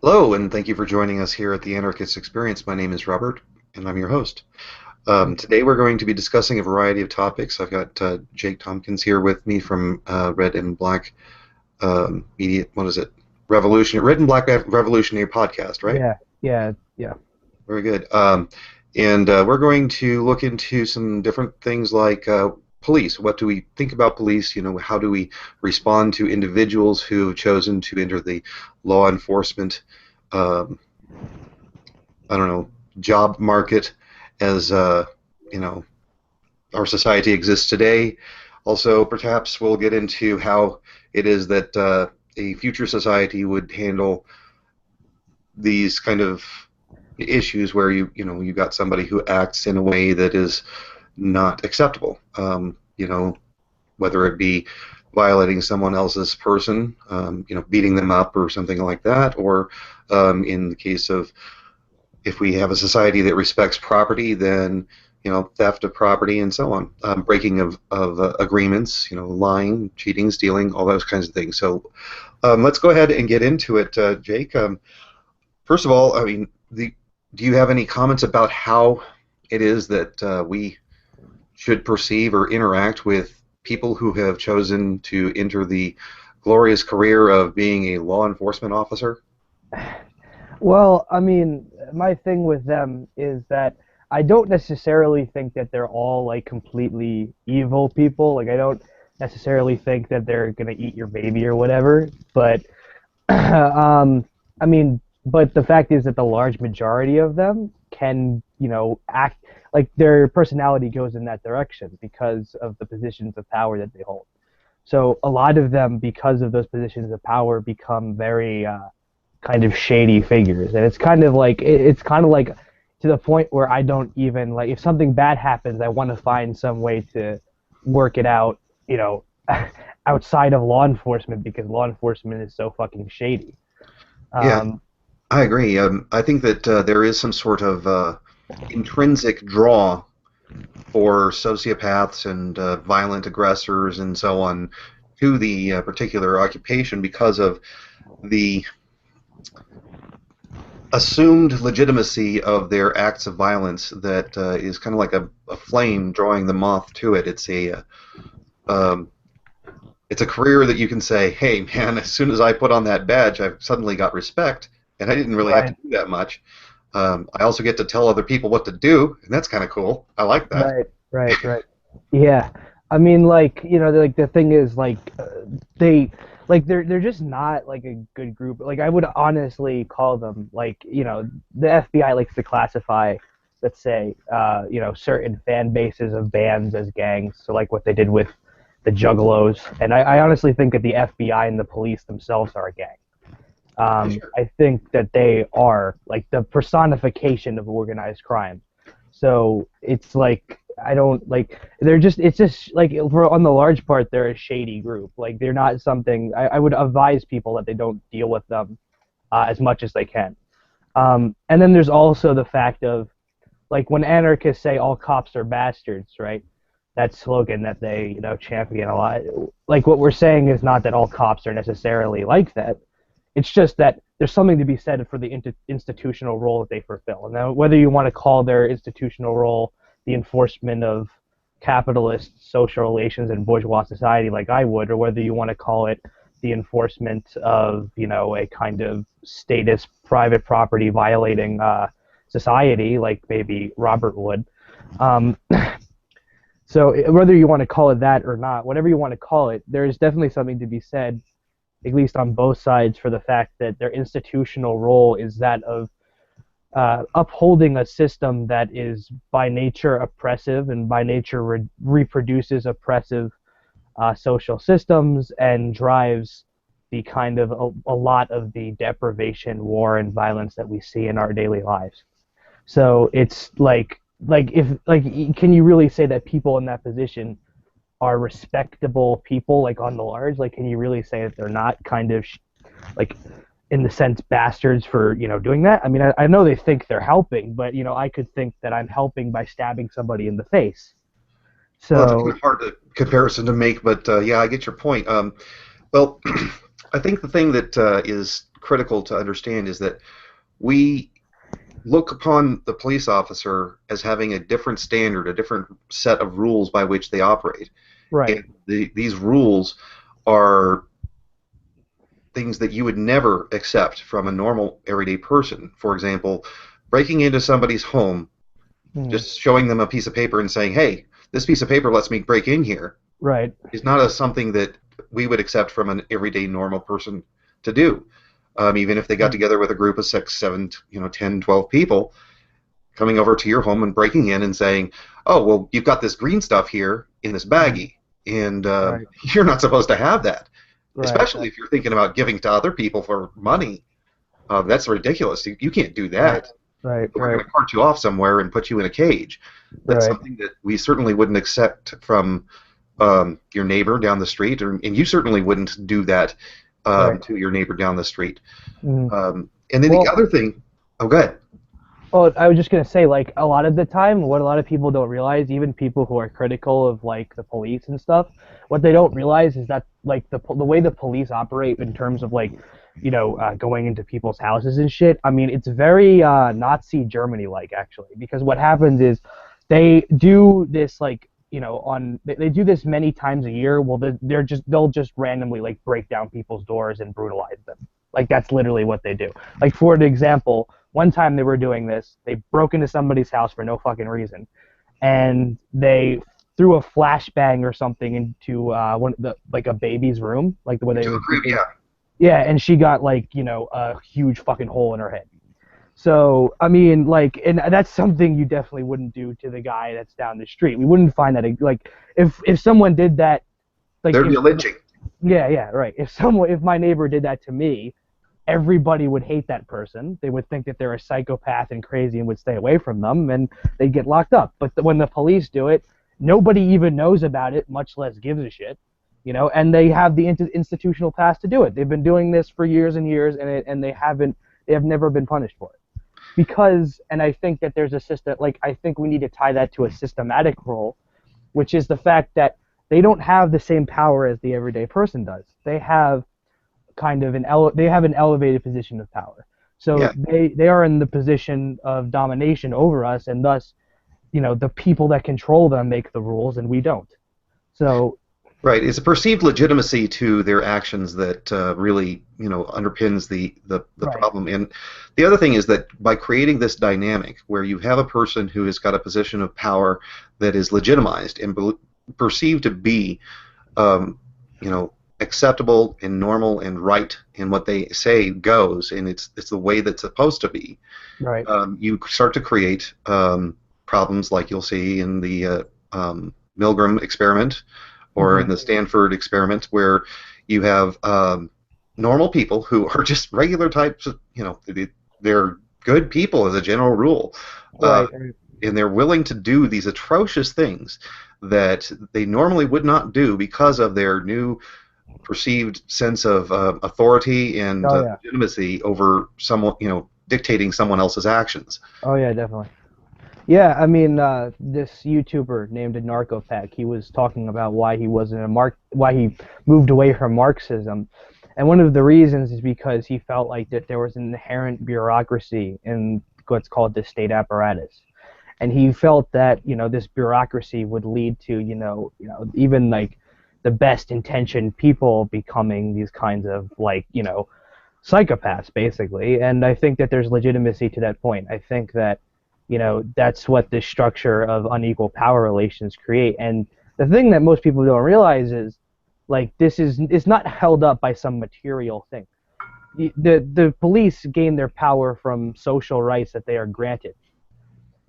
Hello, and thank you for joining us here at the Anarchist Experience. My name is Robert, and I'm your host. Today we're going to be discussing a variety of topics. I've got Jake Tompkins here with me from Red and Black Media. What is it? Red and Black Revolutionary podcast, right? Yeah. Very good. And we're going to look into some different things like police. What do we think about police? How do we respond to individuals who have chosen to enter the law enforcement, um, I don't know, job market as our society exists today. Also, perhaps we'll get into how it is that a future society would handle these kind of issues where you got somebody who acts in a way that is not acceptable. Whether it be violating someone else's person, beating them up or something like that, or in the case of if we have a society that respects property, then theft of property and so on, breaking of agreements, lying, cheating, stealing, all those kinds of things. So let's go ahead and get into it, Jake. First of all, I mean, do you have any comments about how it is that we should perceive or interact with people who have chosen to enter the glorious career of being a law enforcement officer? Well, I mean, my thing with them is that I don't necessarily think that they're all like completely evil people. Like I don't necessarily think that they're gonna eat your baby or whatever. But I mean, but the fact is that the large majority of them can, act like their personality goes in that direction because of the positions of power that they hold. So a lot of them, because of those positions of power, become very kind of shady figures, and it's kind of like to the point where I don't even like if something bad happens, I want to find some way to work it out, you know, outside of law enforcement because law enforcement is so fucking shady. Yeah, Um, I agree. I think that there is some sort of intrinsic draw for sociopaths and violent aggressors and so on to the particular occupation because of the assumed legitimacy of their acts of violence that is kind of like a flame drawing the moth to it. Um, it's a career that you can say, hey, man, as soon as I put on that badge, I've suddenly got respect, and I didn't really have to right, do that much. I also get to tell other people what to do, and that's kind of cool. I like that. right. Yeah, I mean, like like the thing is, like they, like they're just not like a good group. Like I would honestly call them like the FBI likes to classify, let's say, certain fan bases of bands as gangs. So like what they did with the Juggalos, and I honestly think that the FBI and the police themselves are a gang. Sure. I think that they are like the personification of organized crime. So it's like I don't like they're just it's just like for on the large part they're a shady group. Like they're not something I would advise people that they don't deal with them as much as they can. And then there's also the fact of like when anarchists say all cops are bastards, right? That slogan that they champion a lot. Like what we're saying is not that all cops are necessarily like that. It's just that there's something to be said for the institutional role that they fulfill. And now, whether you want to call their institutional role the enforcement of capitalist social relations in bourgeois society, like I would, or whether you want to call it the enforcement of, a kind of status private property violating society, like maybe Robert would. Um, so whether you want to call it that or not, whatever you want to call it, there is definitely something to be said at least on both sides, for the fact that their institutional role is that of upholding a system that is by nature oppressive and by nature reproduces oppressive social systems and drives the kind of a lot of the deprivation, war, and violence that we see in our daily lives. So it's like if like can you really say that people in that position are respectable people like on the large? Like can you really say that they're not kind of like in the sense bastards for doing that? I mean, I know they think they're helping, but I could think that I'm helping by stabbing somebody in the face. Well, that's a kind So of hard comparison to make, but yeah, I get your point. Well, I think the thing that is critical to understand is that we look upon the police officer as having a different standard, a different set of rules by which they operate. Right. And these rules are things that you would never accept from a normal everyday person. For example, breaking into somebody's home, just showing them a piece of paper and saying, "Hey, this piece of paper lets me break in here," Right. is not something that we would accept from an everyday normal person to do. Even if they got together with a group of 6, 7, 10, 12 people, coming over to your home and breaking in and saying, "Oh, well, you've got this green stuff here in this baggie, and Right. you're not supposed to have that." Right. Especially if you're thinking about giving to other people for money. That's ridiculous. You can't do that. Right. We're going to cart you off somewhere and put you in a cage. That's something that we certainly wouldn't accept from your neighbor down the street, and you certainly wouldn't do that to your neighbor down the street. And then the other thing, oh, go ahead. Well, I was just gonna say, like, a lot of the time, what a lot of people don't realize, even people who are critical of like the police and stuff, what they don't realize is that like the way the police operate in terms of like, going into people's houses and shit. I mean, it's very Nazi Germany-like actually, because what happens is they do this like, they do this many times a year. Well, they'll just randomly like break down people's doors and brutalize them. Like that's literally what they do. Like for an example, one time they were doing this, they broke into somebody's house for no fucking reason, and they threw a flashbang or something into like a baby's room, like the way they were. Yeah, and she got like a huge fucking hole in her head. So I mean, like, and that's something you definitely wouldn't do to the guy that's down the street. We wouldn't find that like if someone did that, like there'd be a lynching. Yeah, right. If my neighbor did that to me, everybody would hate that person. They would think that they're a psychopath and crazy and would stay away from them, and they'd get locked up. But when the police do it, nobody even knows about it, much less gives a shit. And they have the institutional pass to do it. They've been doing this for years and years, and they have never been punished for it. Because, and I think that there's a system, like I think we need to tie that to a systematic role, which is the fact that they don't have the same power as the everyday person does. They have kind of an elevated position of power. So they are in the position of domination over us, and thus, the people that control them make the rules, and we don't. So. Right, it's a perceived legitimacy to their actions that really, underpins the problem. And the other thing is that by creating this dynamic where you have a person who has got a position of power that is legitimized and perceived to be, acceptable and normal and right in what they say goes, and it's the way that's supposed to be. Right. You start to create problems like you'll see in the Milgram experiment. Or in the Stanford experiment, where you have normal people who are just regular types of, they're good people as a general rule, and they're willing to do these atrocious things that they normally would not do because of their new perceived sense of authority and legitimacy over someone, dictating someone else's actions. Oh yeah, definitely. Yeah, I mean, this YouTuber named Anarcho-Pac, he was talking about why he moved away from Marxism, and one of the reasons is because he felt like that there was an inherent bureaucracy in what's called the state apparatus, and he felt that this bureaucracy would lead to even like the best intentioned people becoming these kinds of like psychopaths basically, and I think that there's legitimacy to that point. I think that. That's what the structure of unequal power relations create. And the thing that most people don't realize is, like, it's not held up by some material thing. The police gain their power from social rights that they are granted.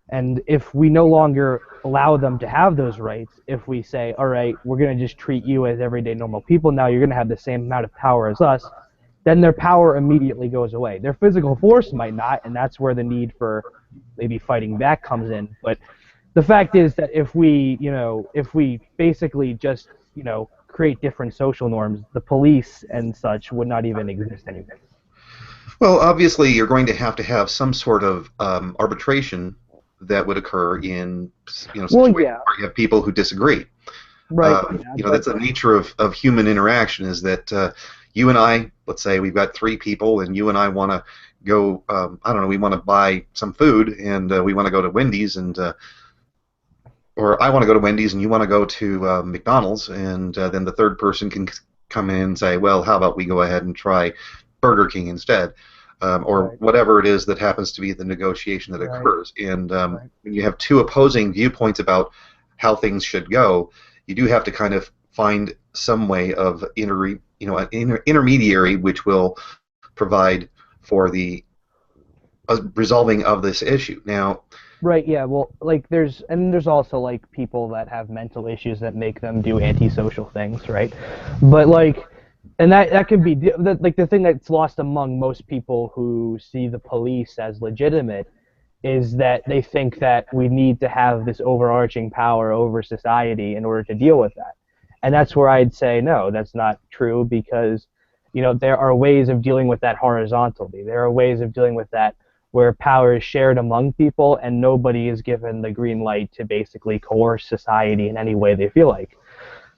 And if we no longer allow them to have those rights, if we say, all right, we're going to just treat you as everyday normal people, now you're going to have the same amount of power as us, then their power immediately goes away. Their physical force might not, and that's where the need for maybe fighting back comes in. But the fact is that if we basically just, create different social norms, the police and such would not even exist anymore. Well, obviously, you're going to have some sort of arbitration that would occur in situations where you have people who disagree. Right. That's the nature of human interaction, is that you and I, let's say we've got three people, and you and I want to go, I don't know, we want to buy some food, and we want to go to Wendy's, and or I want to go to Wendy's, and you want to go to McDonald's, and then the third person can come in and say, well, how about we go ahead and try Burger King instead, or Right. whatever it is that happens to be the negotiation that Right. occurs. And Right. when you have two opposing viewpoints about how things should go, you do have to kind of find some way of an intermediary which will provide for the resolving of this issue. Now, Right, yeah, well, like there's also like people that have mental issues that make them do antisocial things, right? But like, and that can be like the thing that's lost among most people who see the police as legitimate is that they think that we need to have this overarching power over society in order to deal with that. And that's where I'd say no, that's not true because there are ways of dealing with that horizontally. There are ways of dealing with that where power is shared among people and nobody is given the green light to basically coerce society in any way they feel like.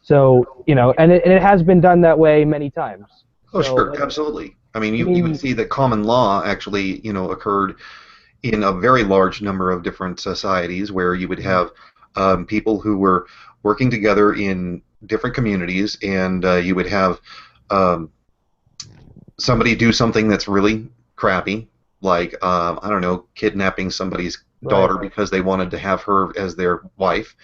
So, and it has been done that way many times. oh, So, sure, like, absolutely. I mean, I you would mean, see that common law actually, occurred in a very large number of different societies where you would have people who were working together in different communities, and you would have um, somebody do something that's really crappy, like I don't know, kidnapping somebody's right, daughter because they wanted to have her as their wife,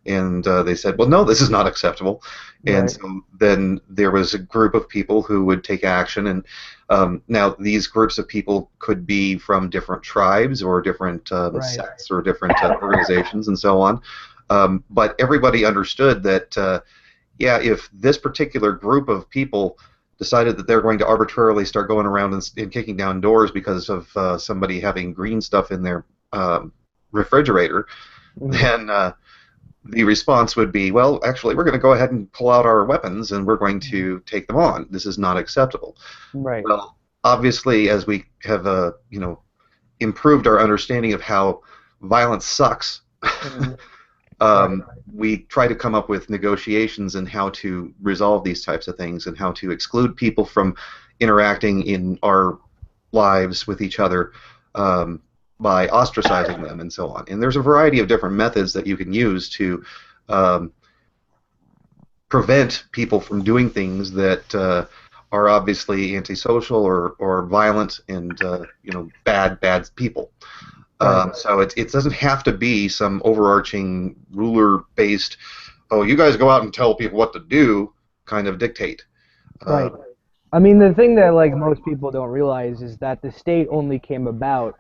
and they said, well, no, this is not acceptable. And right, so then there was a group of people who would take action, and now these groups of people could be from different tribes or different right, sects or different organizations and so on. But everybody understood that, yeah, if this particular group of people decided that they're going to arbitrarily start going around and kicking down doors because of somebody having green stuff in their refrigerator, mhm, then the response would be, well, actually, we're going to go ahead and pull out our weapons and we're going mhm, to take them on. This is not acceptable. right, Well, obviously, as we have, improved our understanding of how violence sucks, mhm, right, we try to come up with negotiations and how to resolve these types of things and how to exclude people from interacting in our lives with each other by ostracizing them and so on. And there's a variety of different methods that you can use to um, prevent people from doing things that are obviously antisocial or violent and bad people. right, So it doesn't have to be some overarching ruler-based, oh, you guys go out and tell people what to do kind of dictate. Uh, right. I mean, the thing that like most people don't realize is that the state only came about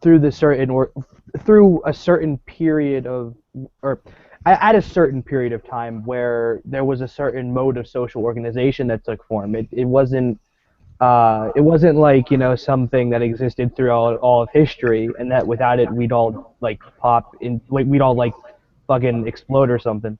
through through a certain period of or at a certain period of time where there was a certain mode of social organization that took form. It wasn't like something that existed throughout all of history, and that without it we'd all like pop in, like we'd all like fucking explode or something.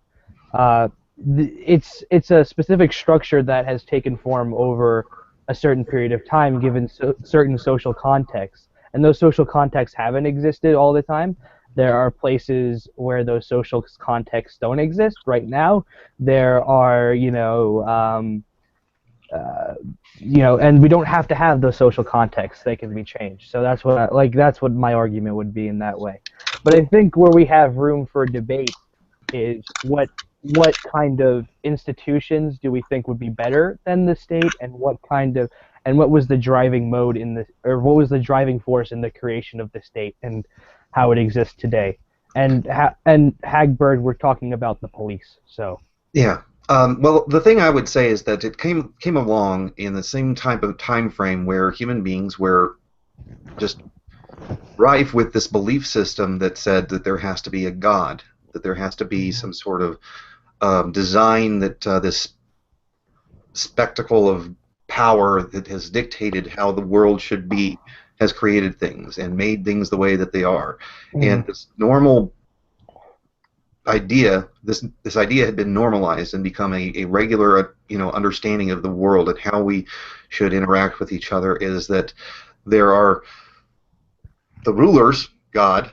Uh, it's a specific structure that has taken form over a certain period of time, given certain social contexts, and those social contexts haven't existed all the time. There are places where those social contexts don't exist right now. There are, uh, and we don't have to have those social contexts; they can be changed. So that's what my argument would be in that way. But I think where we have room for debate is what kind of institutions do we think would be better than the state, and what was the driving mode or what was the driving force in the creation of the state and how it exists today. And Hagbird, we're talking about the police. So yeah. Well, the thing I would say is that it came along in the same type of time frame where human beings were just rife with this belief system that said that there has to be a God, that there has to be mhm, some sort of design that this spectacle of power that has dictated how the world should be has created things and made things the way that they are. And mhm, this normal idea, this idea had been normalized and become a regular understanding of the world and how we should interact with each other, is that there are the rulers, God,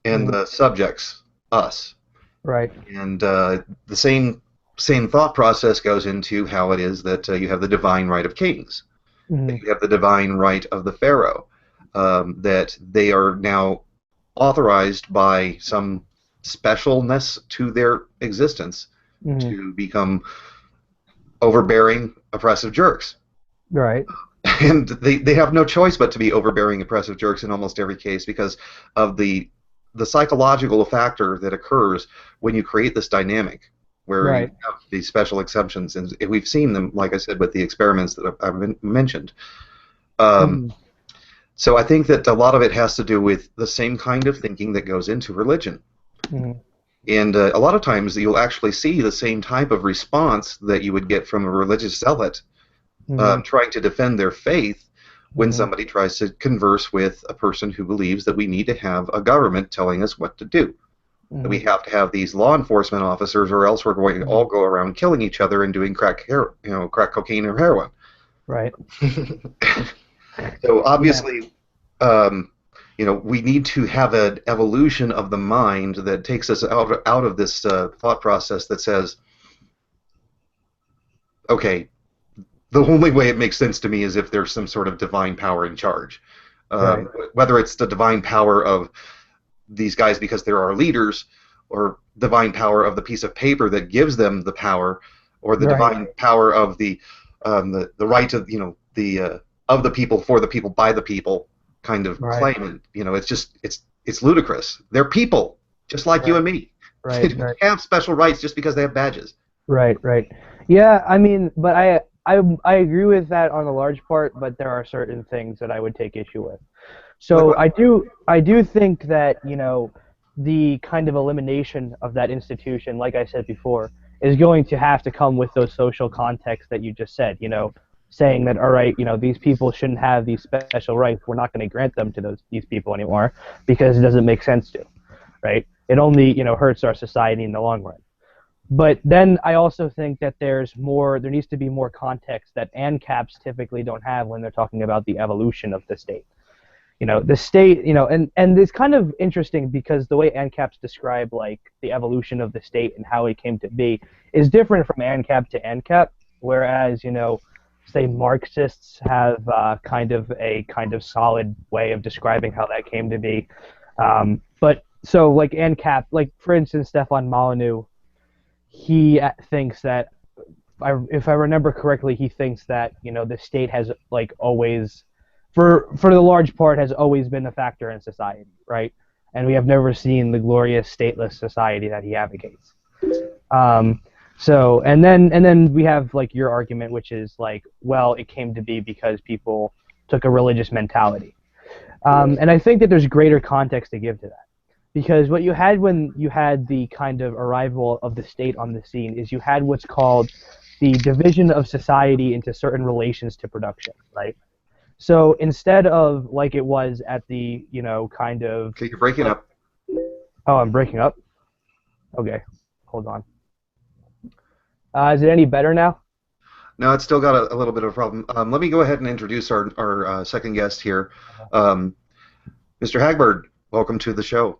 and mhm, the subjects, us. right, And the same same thought process goes into how it is that you have the divine right of kings, that Mhm. you have the divine right of the pharaoh, that they are now authorized by some specialness to their existence Mhm. to become overbearing, oppressive jerks. Right. And they have no choice but to be overbearing, oppressive jerks in almost every case because of the psychological factor that occurs when you create this dynamic where you Right. have these special exceptions, and we've seen them, like I said, with the experiments that I've mentioned. Um, Mhm. so I think that a lot of it has to do with the same kind of thinking that goes into religion. Mhm. And a lot of times you'll actually see the same type of response that you would get from a religious zealot Mhm. trying to defend their faith when Mhm. somebody tries to converse with a person who believes that we need to have a government telling us what to do. That we Mhm. have to have these law enforcement officers, or else we're going to all Mhm. go around killing each other and doing crack cocaine or heroin. Right. So Yeah. obviously, um, we need to have an evolution of the mind that takes us out of this thought process that says, okay, the only way it makes sense to me is if there's some sort of divine power in charge. Right. Whether it's the divine power of these guys because they're our leaders, or divine power of the piece of paper that gives them the power, or the Right. divine power of the right of the of the people, for the people, by the people kind of Right. claim. It's just it's ludicrous. They're people just like you Right. and me. They Right. don't Right. have special rights just because they have badges. Right. Right. Yeah. I mean, but I agree with that on a large part, but there are certain things that I would take issue with. Like So what? I do think that, the kind of elimination of that institution, like I said before, is going to have to come with those social contexts that you just said, saying that, all right, these people shouldn't have these special rights. We're not going to grant them to these people anymore because it doesn't make sense to, right? It only, hurts our society in the long run. But then I also think that there needs to be more context that ANCAPs typically don't have when they're talking about the evolution of the state. The state, and it's kind of interesting because the way ANCAPs describe like the evolution of the state and how it came to be is different from ANCAP to ANCAP. Whereas, say Marxists have kind of solid way of describing how that came to be. But so like ANCAP, like for instance, Stefan Molyneux, he thinks that if I remember correctly, he thinks that the state has like always, for the large part, has always been a factor in society, right? And we have never seen the glorious stateless society that he advocates. Um, so and then we have like your argument, which is like, well, it came to be because people took a religious mentality. And I think that there's greater context to give to that. Because what you had when you had the kind of arrival of the state on the scene is you had what's called the division of society into certain relations to production, right? So instead of like it was at the, kind of, Okay, you're breaking like, up. oh, I'm breaking up. Okay, hold on. Is it any better now? No, it's still got a little bit of a problem. Let me go ahead and introduce our second guest here. Um, Mr. Hagbard, welcome to the show.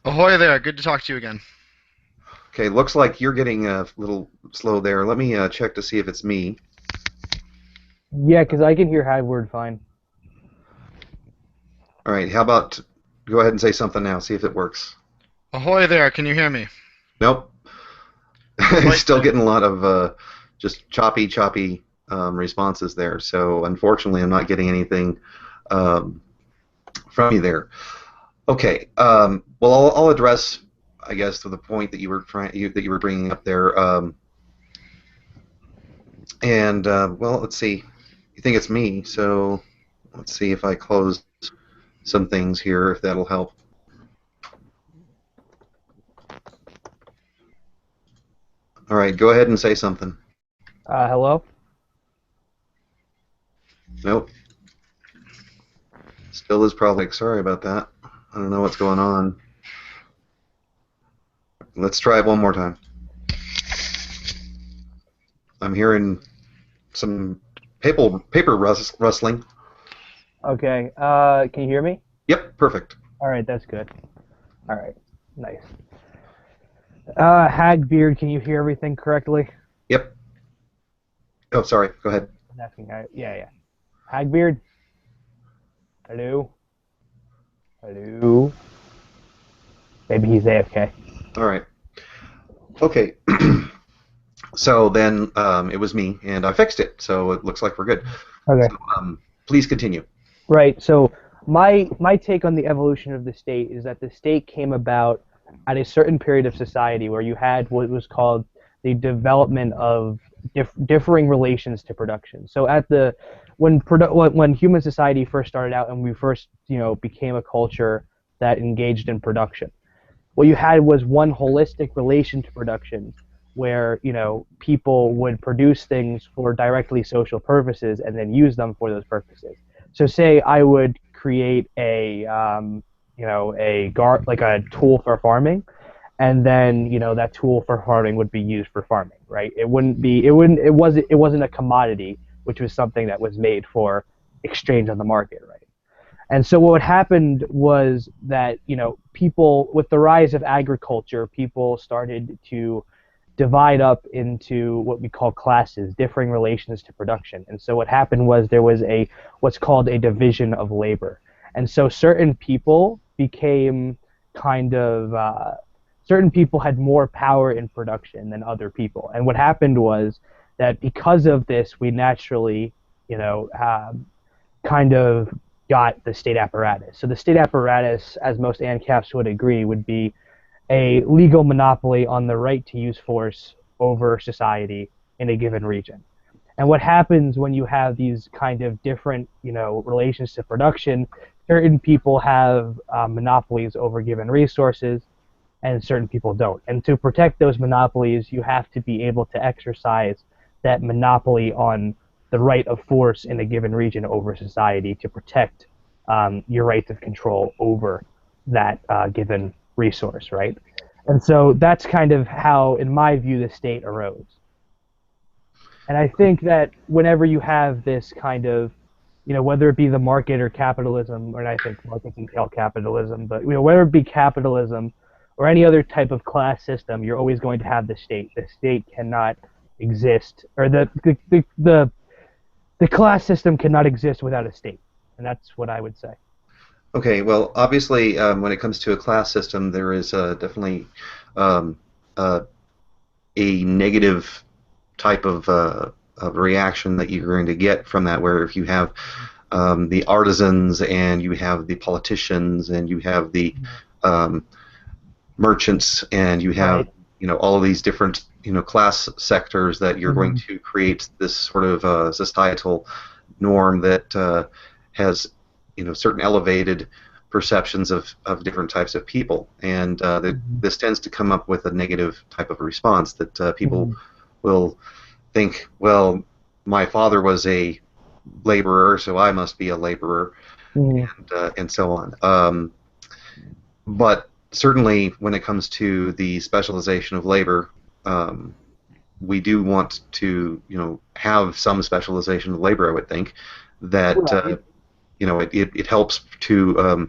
Ahoy there, good to talk to you again. Okay, looks like you're getting a little slow there. Let me check to see if it's me. Yeah, because I can hear Hadward fine. All right, how about go ahead and say something now, see if it works. Ahoy there, can you hear me? Nope. Right Still then. getting a lot of just choppy responses there. So unfortunately, I'm not getting anything um, from you there. Okay. Well, I'll address, I guess, to the point that you were bringing up there. And well, let's see. You think it's me, so let's see if I close some things here, if that'll help. All right, go ahead and say something. Hello? Nope. Still is probably. Sorry about that. I don't know what's going on. Let's try it one more time. I'm hearing some paper rustling. Okay. Can you hear me? Yep, perfect. All right, that's good. All right, nice. Hagbeard, can you hear everything correctly? Yep. Oh, sorry. Go ahead. I'm asking. Yeah. Hagbeard. Hello. Hello. Maybe he's AFK. All right. Okay. So then it was me, and I fixed it. So it looks like we're good. Okay. So, please continue. Right. So my take on the evolution of the state is that the state came about at a certain period of society where you had what was called the development of differing relations to production. So at the when human society first started out and we first became a culture that engaged in production, what you had was one holistic relation to production where people would produce things for directly social purposes and then use them for those purposes. So say I would create like a tool for farming, and then that tool for farming would be used for farming, right? It wasn't a commodity, which was something that was made for exchange on the market, right? And so what happened was that people, with the rise of agriculture, people started to divide up into what we call classes, differing relations to production. And so what happened was there was what's called a division of labor. And so certain people became certain people had more power in production than other people. And what happened was that because of this, we naturally, kind of got the state apparatus. So the state apparatus, as most ANCAPs would agree, would be a legal monopoly on the right to use force over society in a given region. And what happens when you have these kind of different, relations to production, certain people have monopolies over given resources, and certain people don't. And to protect those monopolies, you have to be able to exercise that monopoly on the right of force in a given region over society to protect your rights of control over that given resource, right? And so that's kind of how, in my view, the state arose. And I think that whenever you have this kind of, whether it be the market or capitalism, or I think markets entail capitalism, but whether it be capitalism or any other type of class system, you're always going to have the state. The state cannot exist, or the class system cannot exist without a state, and that's what I would say. Okay, well, obviously, when it comes to a class system, there is definitely a negative type of reaction that you're going to get from that, where if you have the artisans and you have the politicians and you have the merchants and you have all of these different class sectors, that you're going to create this sort of societal norm that has certain elevated perceptions of different types of people, and this tends to come up with a negative type of response that people will think, well, my father was a laborer, so I must be a laborer, and so on. But certainly, when it comes to the specialization of labor, we do want to have some specialization of labor. I would think that. Right. It helps to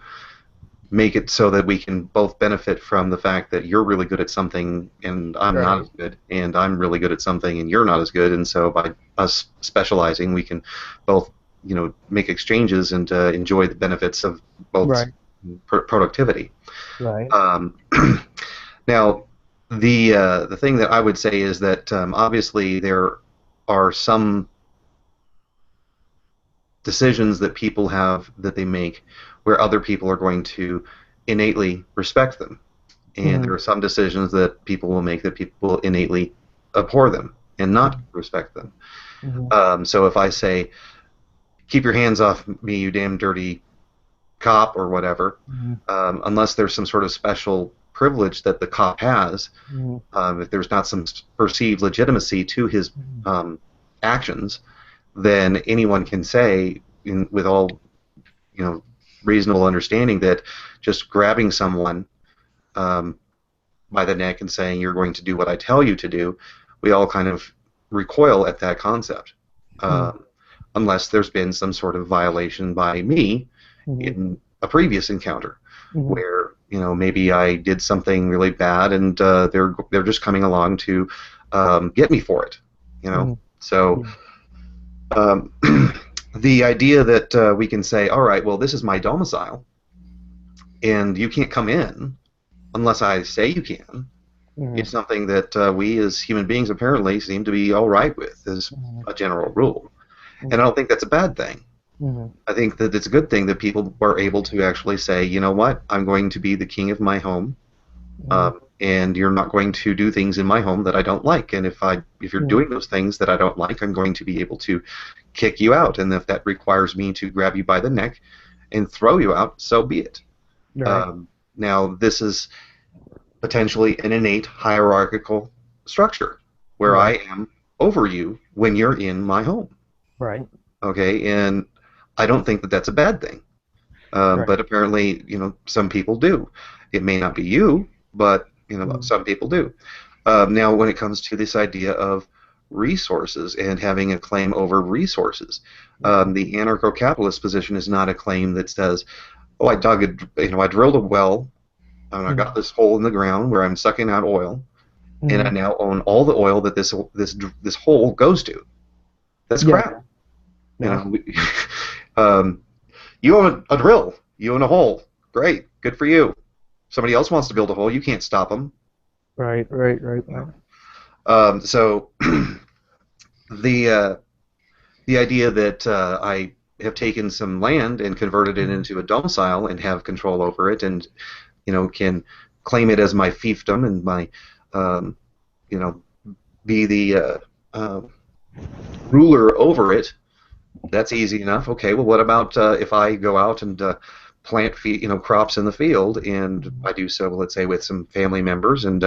make it so that we can both benefit from the fact that you're really good at something and I'm not as good, and I'm really good at something and you're not as good, and so by us specializing, we can both make exchanges and enjoy the benefits of both productivity. Right. Now, the thing that I would say is that obviously there are some decisions that people have that they make where other people are going to innately respect them, and there are some decisions that people will make that people will innately abhor them and not respect them. So if I say, keep your hands off me, you damn dirty cop, or whatever, unless there's some sort of special privilege that the cop has, if there's not some perceived legitimacy to his actions, then anyone can say, with all reasonable understanding, that just grabbing someone by the neck and saying you're going to do what I tell you to do, we all kind of recoil at that concept, unless there's been some sort of violation by me in a previous encounter, where maybe I did something really bad, and they're just coming along to get me for it. So um, the idea that we can say, all right, well, this is my domicile, and you can't come in unless I say you can. It's something that we as human beings apparently seem to be all right with as a general rule. And I don't think that's a bad thing. I think that it's a good thing that people are able to actually say, you know what, I'm going to be the king of my home, and you're not going to do things in my home that I don't like. And if you're doing those things that I don't like, I'm going to be able to kick you out. And if that requires me to grab you by the neck and throw you out, so be it. Right. Now, this is potentially an innate hierarchical structure where I am over you when you're in my home. Right. Okay, and I don't think that that's a bad thing. But apparently, some people do. It may not be you, but some people do. Now, when it comes to this idea of resources and having a claim over resources, the anarcho-capitalist position is not a claim that says, "Oh, I drilled a well, and I got this hole in the ground where I'm sucking out oil, and I now own all the oil that this hole goes to." That's crap. You own a drill. You own a hole. Great. Good for you. Somebody else wants to build a hole. You can't stop them. Right. So the idea that I have taken some land and converted it into a domicile and have control over it, and can claim it as my fiefdom and my be the ruler over it. That's easy enough. Okay, well, what about if I go out and plant crops in the field, and I do so, let's say, with some family members, and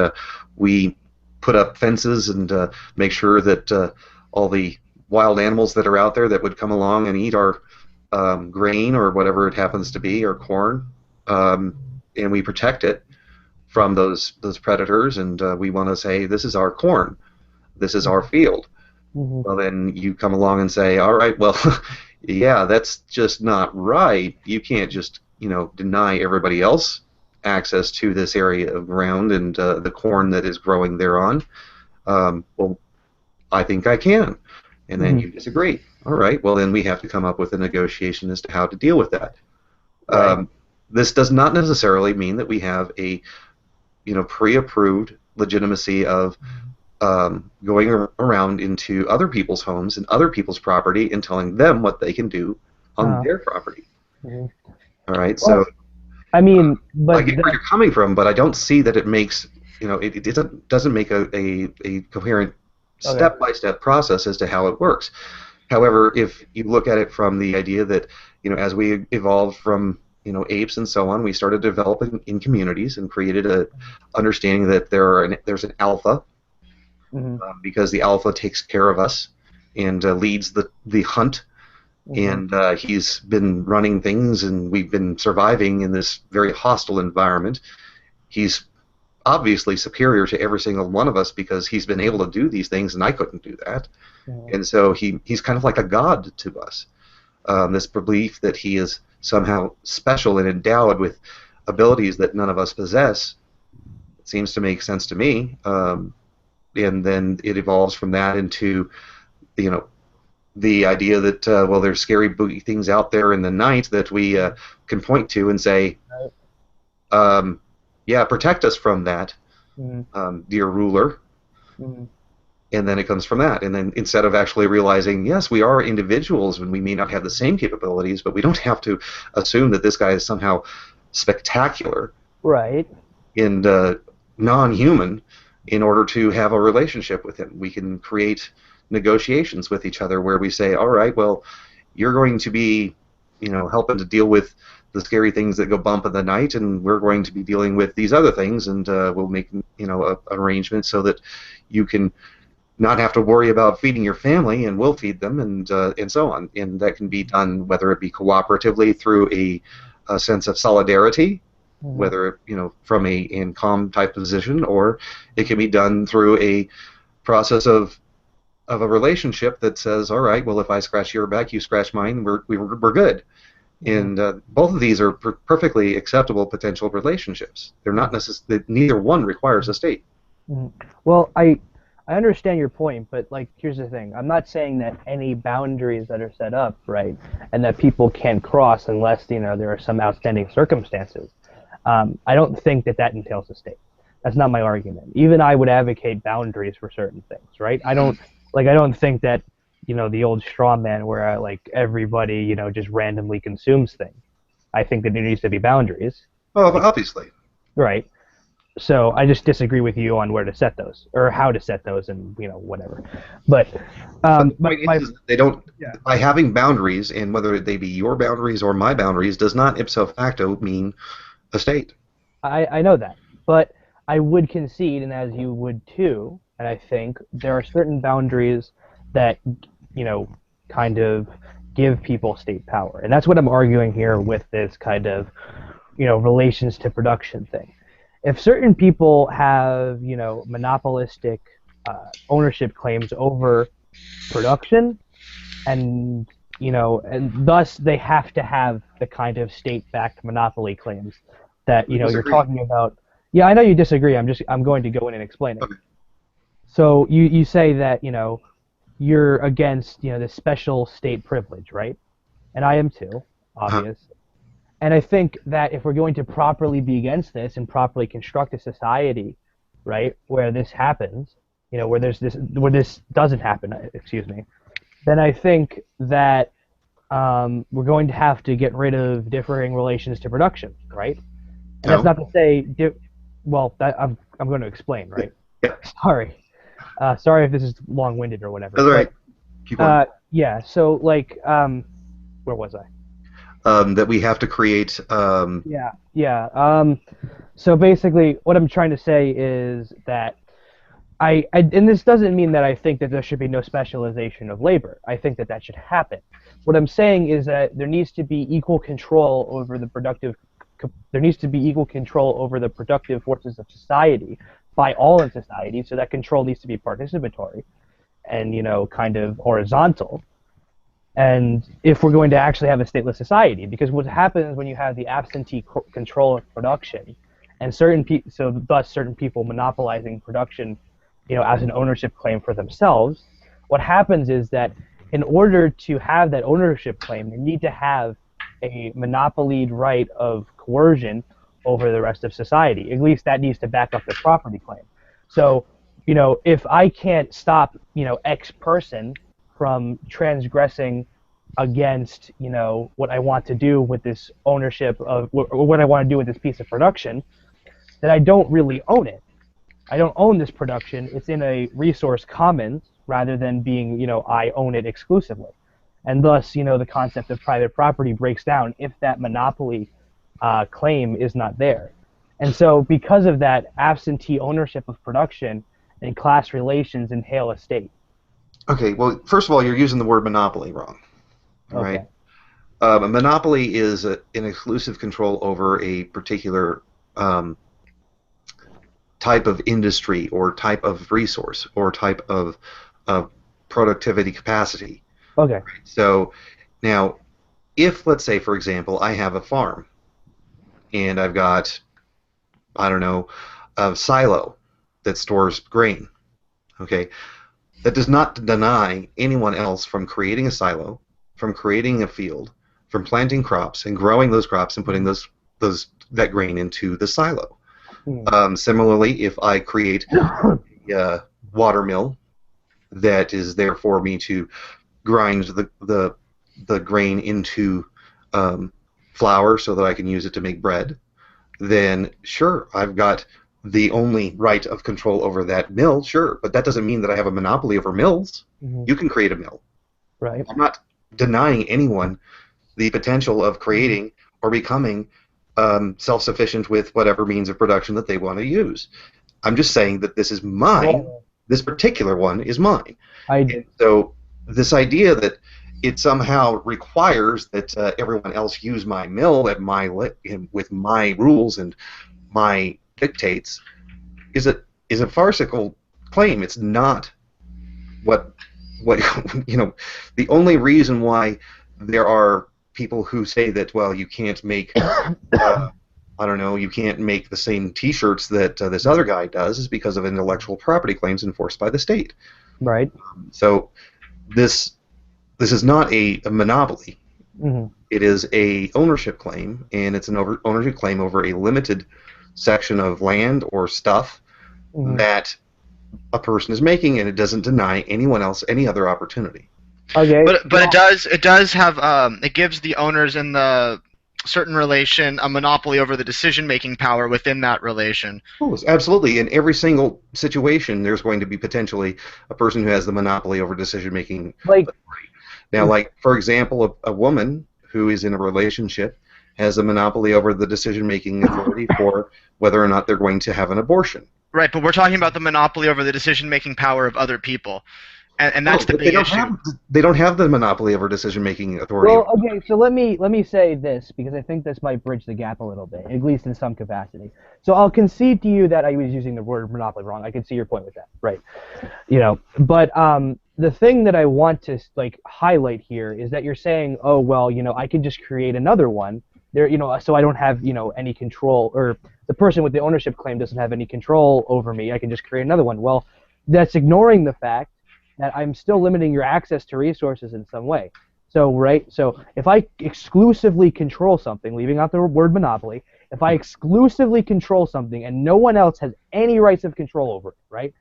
we put up fences and make sure that all the wild animals that are out there that would come along and eat our grain or whatever it happens to be, or corn, and we protect it from those predators, and we want to say, this is our corn, this is our field. Well, then you come along and say, all right, well, yeah, that's just not right. You can't just, deny everybody else access to this area of ground and the corn that is growing thereon. Well, I think I can. And then you disagree. All right, well, then we have to come up with a negotiation as to how to deal with that. This does not necessarily mean that we have a, pre-approved legitimacy of going around into other people's homes and other people's property and telling them what they can do on their property. All right, so I mean, but I get where you're coming from, but I don't see that it makes it doesn't make a coherent step-by-step process as to how it works. However, if you look at it from the idea that as we evolved from apes and so on, we started developing in communities and created a understanding that there's an alpha. Because the alpha takes care of us and leads the hunt, and he's been running things, and we've been surviving in this very hostile environment. He's obviously superior to every single one of us because he's been able to do these things, and I couldn't do that. And so he's kind of like a god to us. This belief that he is somehow special and endowed with abilities that none of us possess seems to make sense to me. And then it evolves from that into, the idea that well, there's scary boogie things out there in the night that we can point to and say, yeah, protect us from that, dear ruler. And then it comes from that. And then instead of actually realizing, yes, we are individuals and we may not have the same capabilities, but we don't have to assume that this guy is somehow spectacular, and non-human, in order to have a relationship with him. We can create negotiations with each other where we say, all right, well, you're going to be, helping to deal with the scary things that go bump in the night, and we're going to be dealing with these other things, and we'll make, an arrangement so that you can not have to worry about feeding your family, and we'll feed them, and so on. And that can be done whether it be cooperatively through a sense of solidarity, whether from a in-calm type position, or it can be done through a process of a relationship that says, all right, well, if I scratch your back, you scratch mine, we're good. And both of these are perfectly acceptable potential relationships. They're not necessarily, neither one requires a state. Mhm. Well, I understand your point, but like here's the thing. I'm not saying that any boundaries that are set up, right, and that people can't cross unless, there are some outstanding circumstances. I don't think that that entails a state. That's not my argument. Even I would advocate boundaries for certain things, right? I don't think that, the old straw man where like everybody, just randomly consumes things. I think that there needs to be boundaries. Well, obviously. Right. So I just disagree with you on where to set those or how to set those and whatever. But But the point my is they don't, yeah. by having boundaries, and whether they be your boundaries or my boundaries, does not ipso facto mean a state. I know that, but I would concede, and as you would too, and I think there are certain boundaries that kind of give people state power, and that's what I'm arguing here with this kind of relations to production thing. If certain people have monopolistic ownership claims over production, and and thus they have to have the kind of state-backed monopoly claims that We you're disagree. talking about. Yeah, I know you disagree. I'm going to go in and explain it. Okay. So you say that you're against this special state privilege, right? And I am too, obvious. And I think that if we're going to properly be against this and properly construct a society, right, where this happens, where this doesn't happen, excuse me, then I think that we're going to have to get rid of differing relations to production, right? And that's No. not to say, I'm going to explain, right? Yeah. Sorry if this is long-winded or whatever. That's all right. Keep on. Yeah. So like, where was I? That we have to create. Yeah. So basically, what I'm trying to say is that and this doesn't mean that I think that there should be no specialization of labor. I think that should happen. What I'm saying is that there needs to be equal control over the productive. There needs to be equal control over the productive forces of society by all in society. So that control needs to be participatory and kind of horizontal. And if we're going to actually have a stateless society, because what happens when you have the absentee control of production, and thus certain people monopolizing production, as an ownership claim for themselves, what happens is that in order to have that ownership claim, they need to have a monopolied right of coercion over the rest of society. At least that needs to back up the property claim. So, if I can't stop, X person from transgressing against what I want to do with this ownership of what I want to do with this piece of production, then I don't really own it. I don't own this production. It's in a resource commons rather than being I own it exclusively, and thus the concept of private property breaks down if that monopoly claim is not there. And so because of that, absentee ownership of production and class relations entail a state. Okay. Well, first of all, you're using the word monopoly wrong. All Okay. right. A monopoly is an exclusive control over a particular type of industry or type of resource or type of productivity capacity. Okay. So now, if, let's say, for example, I have a farm and I've got, I don't know, a silo that stores grain, okay, that does not deny anyone else from creating a silo, from creating a field, from planting crops and growing those crops and putting that grain into the silo. Similarly, if I create a water mill that is there for me to grind the grain into flour so that I can use it to make bread, then sure, I've got the only right of control over that mill, sure, but that doesn't mean that I have a monopoly over mills. Mm-hmm. You can create a mill. Right. I'm not denying anyone the potential of creating or becoming self-sufficient with whatever means of production that they want to use. I'm just saying that this is mine. Well, This particular one is mine. I And so this idea that it somehow requires that everyone else use my mill with my rules and my dictates is a farcical claim. It's not what the only reason why there are people who say that, well, you can't make, I don't know, you can't make the same T-shirts that this other guy does is because of intellectual property claims enforced by the state. Right. So this is not a monopoly. Mm-hmm. It is a ownership claim, and it's an ownership claim over a limited section of land or stuff that a person is making, and it doesn't deny anyone else any other opportunity. Okay. But it does have it gives the owners in the certain relation a monopoly over the decision-making power within that relation. Oh, absolutely. In every single situation, there's going to be potentially a person who has the monopoly over decision-making. Like, now, like, for example, a woman who is in a relationship has a monopoly over the decision-making authority for whether or not they're going to have an abortion. Right, but we're talking about the monopoly over the decision-making power of other people. And that's the big issue. They don't have the monopoly over decision-making authority. well, okay, so let me say this, because I think this might bridge the gap a little bit, at least in some capacity. So I'll concede to you that I was using the word monopoly wrong. I can see your point with that, right? You know, but the thing that I want to like highlight here is that you're saying, oh well, you know, I can just create another one there, you know, so I don't have, you know, any control, or the person with the ownership claim doesn't have any control over me. I can just create another one. Well, that's ignoring the fact that I'm still limiting your access to resources in some way. So, right, so if I exclusively control something, leaving out the word monopoly, if I exclusively control something and no one else has any rights of control over it, right,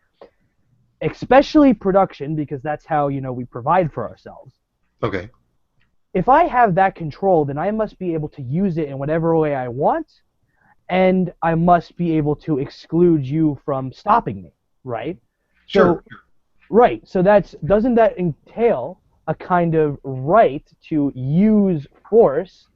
especially production, because that's how, you know, we provide for ourselves. Okay. If I have that control, then I must be able to use it in whatever way I want, and I must be able to exclude you from stopping me, right? Sure. So, right, so doesn't that entail a kind of right to use force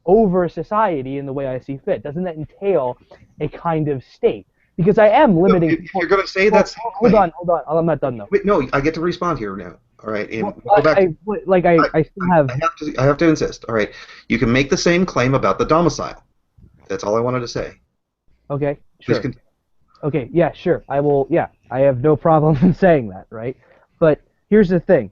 over society in the way I see fit? Doesn't that entail a kind of state? Because I am limiting. If you're going to say that's. Hold on. I'm not done though. Wait, no, I get to respond here now. All right, and Well, go back. I still have. I have to insist. All right, you can make the same claim about the domicile. That's all I wanted to say. Okay, Please sure. continue. Okay, yeah, sure. I will. Yeah, I have no problem in saying that, right? But here's the thing,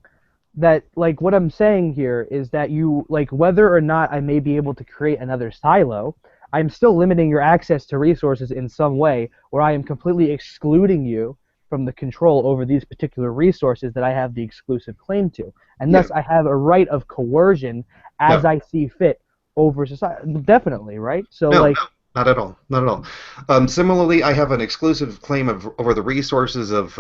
that like what I'm saying here is that you like whether or not I may be able to create another silo, I'm still limiting your access to resources in some way, where I am completely excluding you from the control over these particular resources that I have the exclusive claim to, and thus I have a right of coercion as I see fit over society. Definitely, right? So No, like. no, not at all. Not at all. Similarly, I have an exclusive claim over the resources of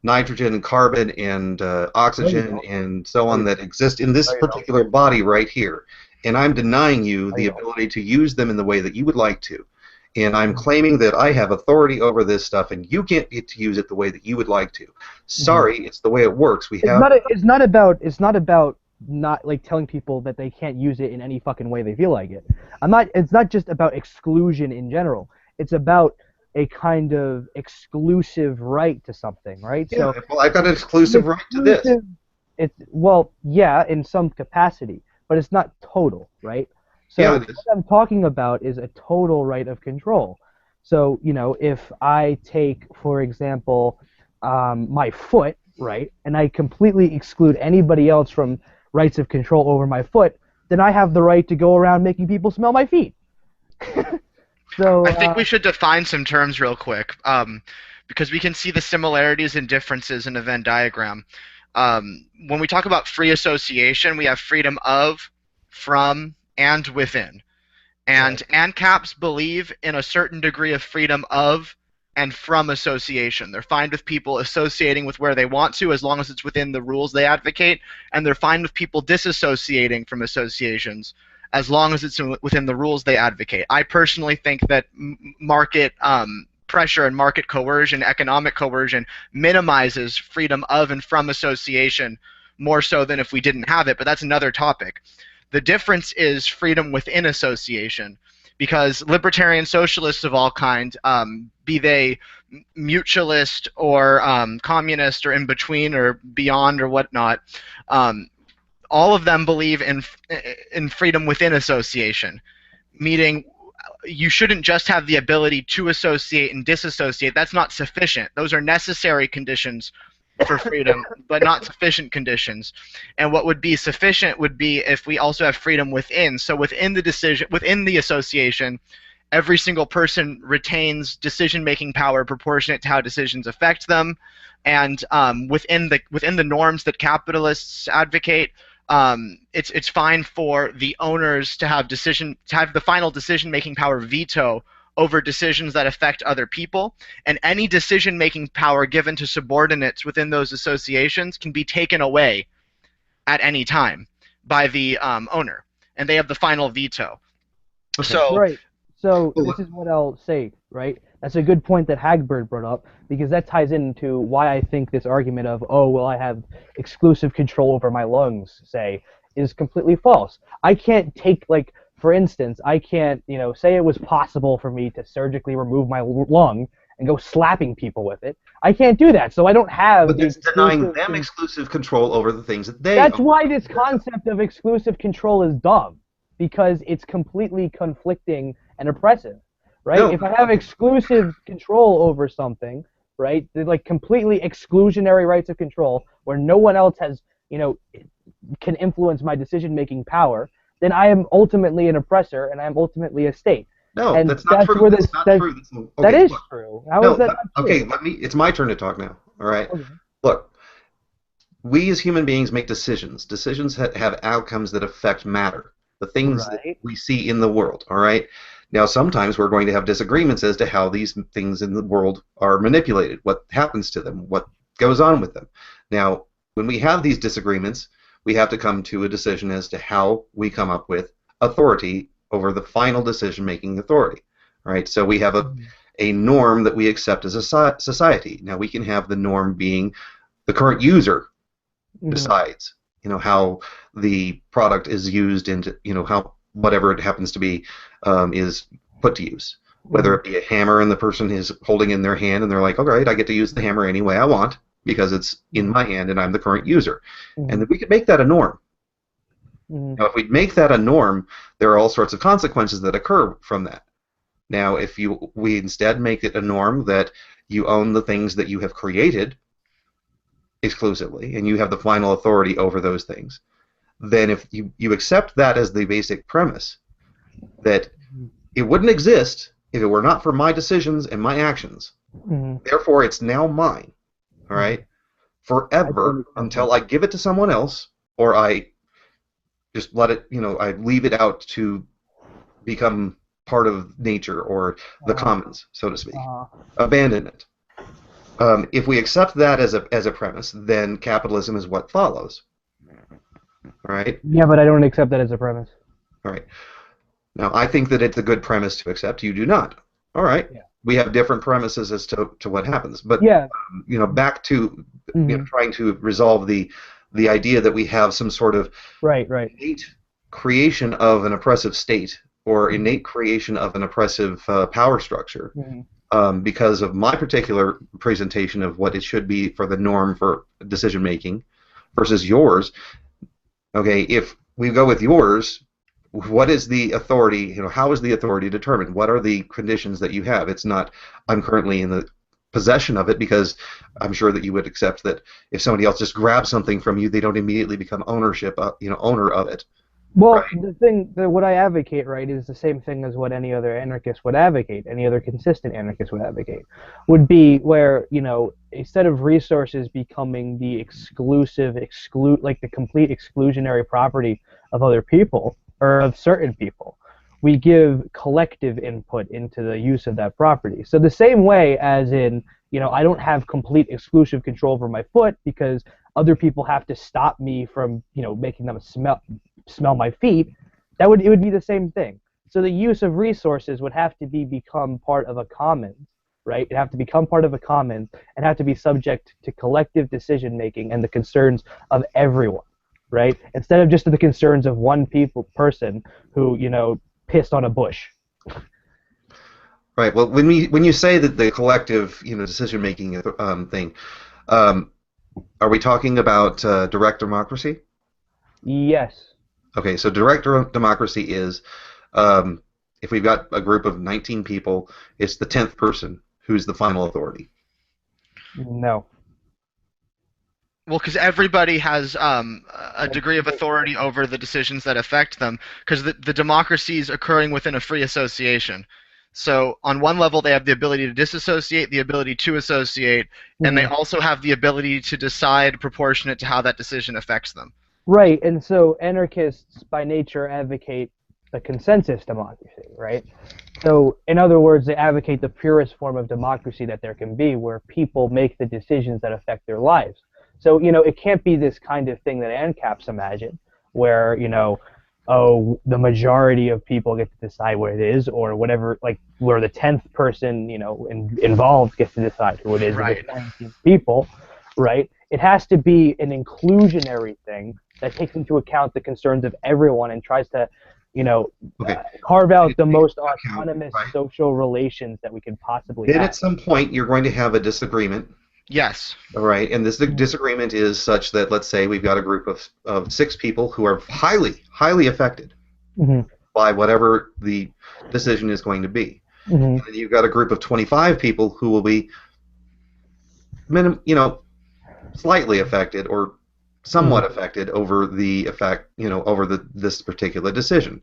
nitrogen and carbon and oxygen and so on that exist in this particular body right here. And I'm denying you the ability to use them in the way that you would like to. And I'm claiming that I have authority over this stuff, and you can't get to use it the way that you would like to. Sorry, it's the way it works. It's not about not like telling people that they can't use it in any fucking way they feel like it. It's not just about exclusion in general. It's about a kind of exclusive right to something, right? Yeah, so well, I've got an exclusive right to this. In some capacity, but it's not total, right? So Yeah, it is. what I'm talking about is a total right of control. So, you know, if I take, for example, my foot, right, and I completely exclude anybody else from rights of control over my foot, then I have the right to go around making people smell my feet. So I think we should define some terms real quick, because we can see the similarities and differences in a Venn diagram. When we talk about free association, we have freedom of, from, and within. And ANCAPs believe in a certain degree of freedom of and from association. They're fine with people associating with where they want to, as long as it's within the rules they advocate, and they're fine with people disassociating from associations, as long as it's within the rules they advocate. I personally think that market pressure and market coercion, economic coercion, minimizes freedom of and from association more so than if we didn't have it, but that's another topic. The difference is freedom within association, because libertarian socialists of all kinds, be they mutualist or communist or in between or beyond or whatnot, all of them believe in freedom within association, meaning you shouldn't just have the ability to associate and disassociate. That's not sufficient. Those are necessary conditions for freedom, but not sufficient conditions. And what would be sufficient would be if we also have freedom within. So within the association, every single person retains decision-making power proportionate to how decisions affect them, and within the norms that capitalists advocate, it's fine for the owners to have the final decision-making power veto over decisions that affect other people, and any decision-making power given to subordinates within those associations can be taken away at any time by the owner, and they have the final veto. So Right. So this is what I'll say, right? That's a good point that Hagbird brought up, because that ties into why I think this argument of, oh, well, I have exclusive control over my lungs, say, is completely false. I can't take, like, for instance, I can't, say it was possible for me to surgically remove my lung and go slapping people with it. I can't do that, so I don't have But the that's denying them exclusive control over the things that they That's own. why this concept of exclusive control is dumb, because it's completely conflicting and oppressive, right? No. If I have exclusive control over something, right, they're like completely exclusionary rights of control, where no one else has, can influence my decision-making power, then I am ultimately an oppressor, and I am ultimately a state. No, And that's not true. Where That's not true. That is Look. true. How is that not true? Okay, it's my turn to talk now. All right. Okay. Look, we as human beings make decisions. Decisions have outcomes that affect matter, the things that we see in the world. All right. Now, sometimes we're going to have disagreements as to how these things in the world are manipulated, what happens to them, what goes on with them. Now, when we have these disagreements, we have to come to a decision as to how we come up with authority over the final decision-making authority. All right. So we have a norm that we accept as a society. Now, we can have the norm being the current user decides, how the product is used, and how whatever it happens to be is put to use. Whether it be a hammer and the person is holding in their hand and they're like, all right, I get to use the hammer any way I want because it's in my hand and I'm the current user. And then we could make that a norm. Now, if we make that a norm, there are all sorts of consequences that occur from that. Now, if we instead make it a norm that you own the things that you have created exclusively, and you have the final authority over those things, then if you accept that as the basic premise, that it wouldn't exist if it were not for my decisions and my actions. Therefore, it's now mine, all right, forever until I give it to someone else, or I just let it, I leave it out to become part of nature or the commons, so to speak. Abandon it. If we accept that as a premise, then capitalism is what follows. All right? Yeah, but I don't accept that as a premise. All right. Now, I think that it's a good premise to accept. You do not. All right. Yeah. We have different premises as to what happens. But, back to trying to resolve the idea that we have some sort of innate creation of an oppressive state or innate creation of an oppressive power structure. Because of my particular presentation of what it should be for the norm for decision making versus yours. Okay, if we go with yours, what is the authority? How is the authority determined? What are the conditions that you have? It's not I'm currently in the possession of it, because I'm sure that you would accept that if somebody else just grabs something from you, they don't immediately become owner of it. Well, the thing that what I advocate, is the same thing as what any other anarchist would advocate, any other consistent anarchist would advocate, would be where, a set of resources becoming the like the complete exclusionary property of other people, or of certain people, we give collective input into the use of that property. So the same way as in, I don't have complete exclusive control over my foot because other people have to stop me from, making them smell my feet, it would be the same thing. So the use of resources would have to become part of a commons, right? It'd have to become part of a commons and have to be subject to collective decision making and the concerns of everyone, right? Instead of just the concerns of one person who, pissed on a bush. Right. Well, when you say that the collective, decision making thing, are we talking about direct democracy? Yes. Okay, so direct democracy is, if we've got a group of 19 people, it's the 10th person who's the final authority. No. Well, because everybody has a degree of authority over the decisions that affect them, because the democracy is occurring within a free association. So on one level, they have the ability to disassociate, the ability to associate, and they Mhm. also have the ability to decide proportionate to how that decision affects them. Right, and so anarchists by nature advocate the consensus democracy, right? So, in other words, they advocate the purest form of democracy that there can be, where people make the decisions that affect their lives. So, it can't be this kind of thing that ANCAPs imagine, where, oh, the majority of people get to decide what it is, or whatever, like, where the 10th person, involved gets to decide who it is, and Right. there's 19 people, right? It has to be an inclusionary thing that takes into account the concerns of everyone and tries to, Okay. carve out the most Account, autonomous right? social relations that we could possibly Then have. at some point you're going to have a disagreement. Yes. All right, and this Mhm. disagreement is such that, let's say we've got a group of 6 people who are highly affected Mhm. by whatever the decision is going to be. Mhm. And then you've got a group of 25 people who will be, slightly affected or somewhat Mhm. affected over the effect, over this particular decision.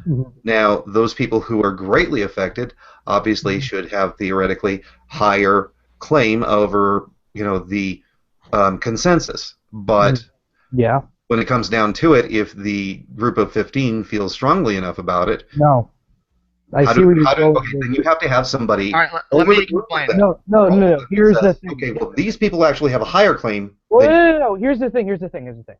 Mhm. Now, those people who are greatly affected obviously Mhm. should have theoretically higher claim over, the consensus. But Mhm. Yeah. when it comes down to it, if the group of 15 feels strongly enough about it, No. I how see do what you're how do going okay? with. Then you have to have All somebody right. Let over the me group of explain. them, No, no, over no, no. them, that Here's the says, thing. okay, well, these people actually have a higher claim Well, than no, no, no. Here's the thing. Here's the thing. Here's the thing.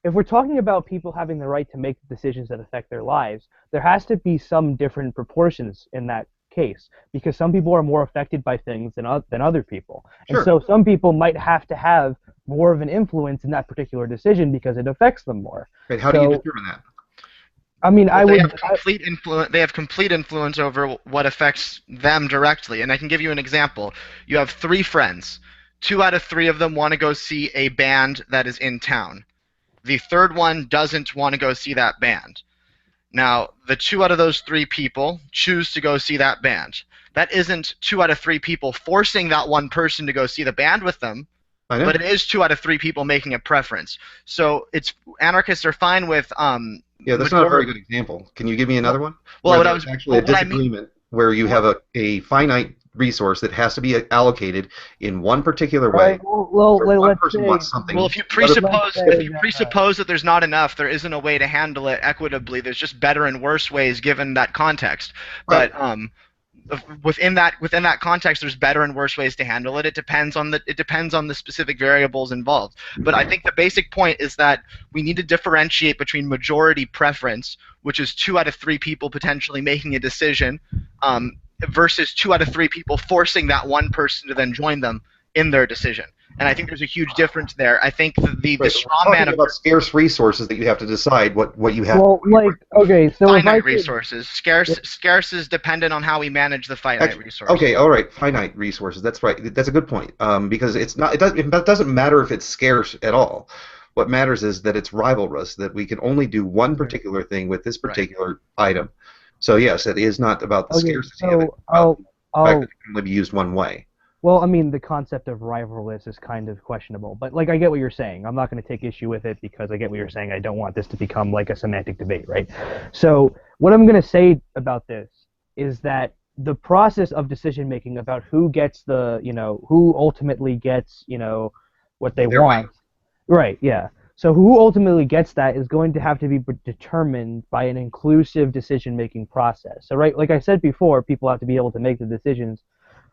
If we're talking about people having the right to make decisions that affect their lives, there has to be some different proportions in that case because some people are more affected by things than other people, and sure. so some people might have to have more of an influence in that particular decision because it affects them more. Right, how do you So, determine that? I mean, Well, I they have would. complete influence. They have complete influence over what affects them directly. And I can give you an example. You have 3 friends. 2 out of 3 of them want to go see a band that is in town. The third one doesn't want to go see that band. Now, the 2 out of those 3 people choose to go see that band. That isn't 2 out of 3 people forcing that one person to go see the band with them, I know. but it is 2 out of 3 people making a preference. So it's anarchists are fine with Yeah, that's not a very majority. good example. Can you give me another one Well, where what I there's was, actually a well, what I mean, disagreement where you have a finite resource that has to be allocated in one particular All right. way, Well, where one let's person say. wants well, something, if you the other Let's presuppose if say you that. presuppose that there's not enough, there isn't a way to handle it equitably. There's just better and worse ways given that context. right. But within that context, there's better and worse ways to handle it. It depends on the specific variables involved. But I think the basic point is that we need to differentiate between majority preference, which is 2 out of 3 people potentially making a decision, um, versus 2 out of 3 people forcing that one person to then join them in their decision. And I think there's a huge difference there. I think the Right, but we're straw man talking of about scarce resources that you have to decide what you have. Well, like, okay, so if I finite could. resources. Scarce is dependent on how we manage the finite Actually, resource. okay, all right, finite resources. That's right. That's a good point. Because it's not. It doesn't matter if it's scarce at all. What matters is that it's rivalrous. That we can only do one Okay. particular thing with this Right. particular item. So yes, it is not about the Okay, scarcity of it. so It's about the fact that I'll it can only be used one way. well, I mean, the concept of rivalrous is kind of questionable, but like I get what you're saying. I'm not going to take issue with it because I get what you're saying. I don't want this to become like a semantic debate, right? So, what I'm going to say about this is that the process of decision making about who gets who ultimately gets, what they Their way. want. Right, yeah. So who ultimately gets that is going to have to be determined by an inclusive decision making process. So right, like I said before, people have to be able to make the decisions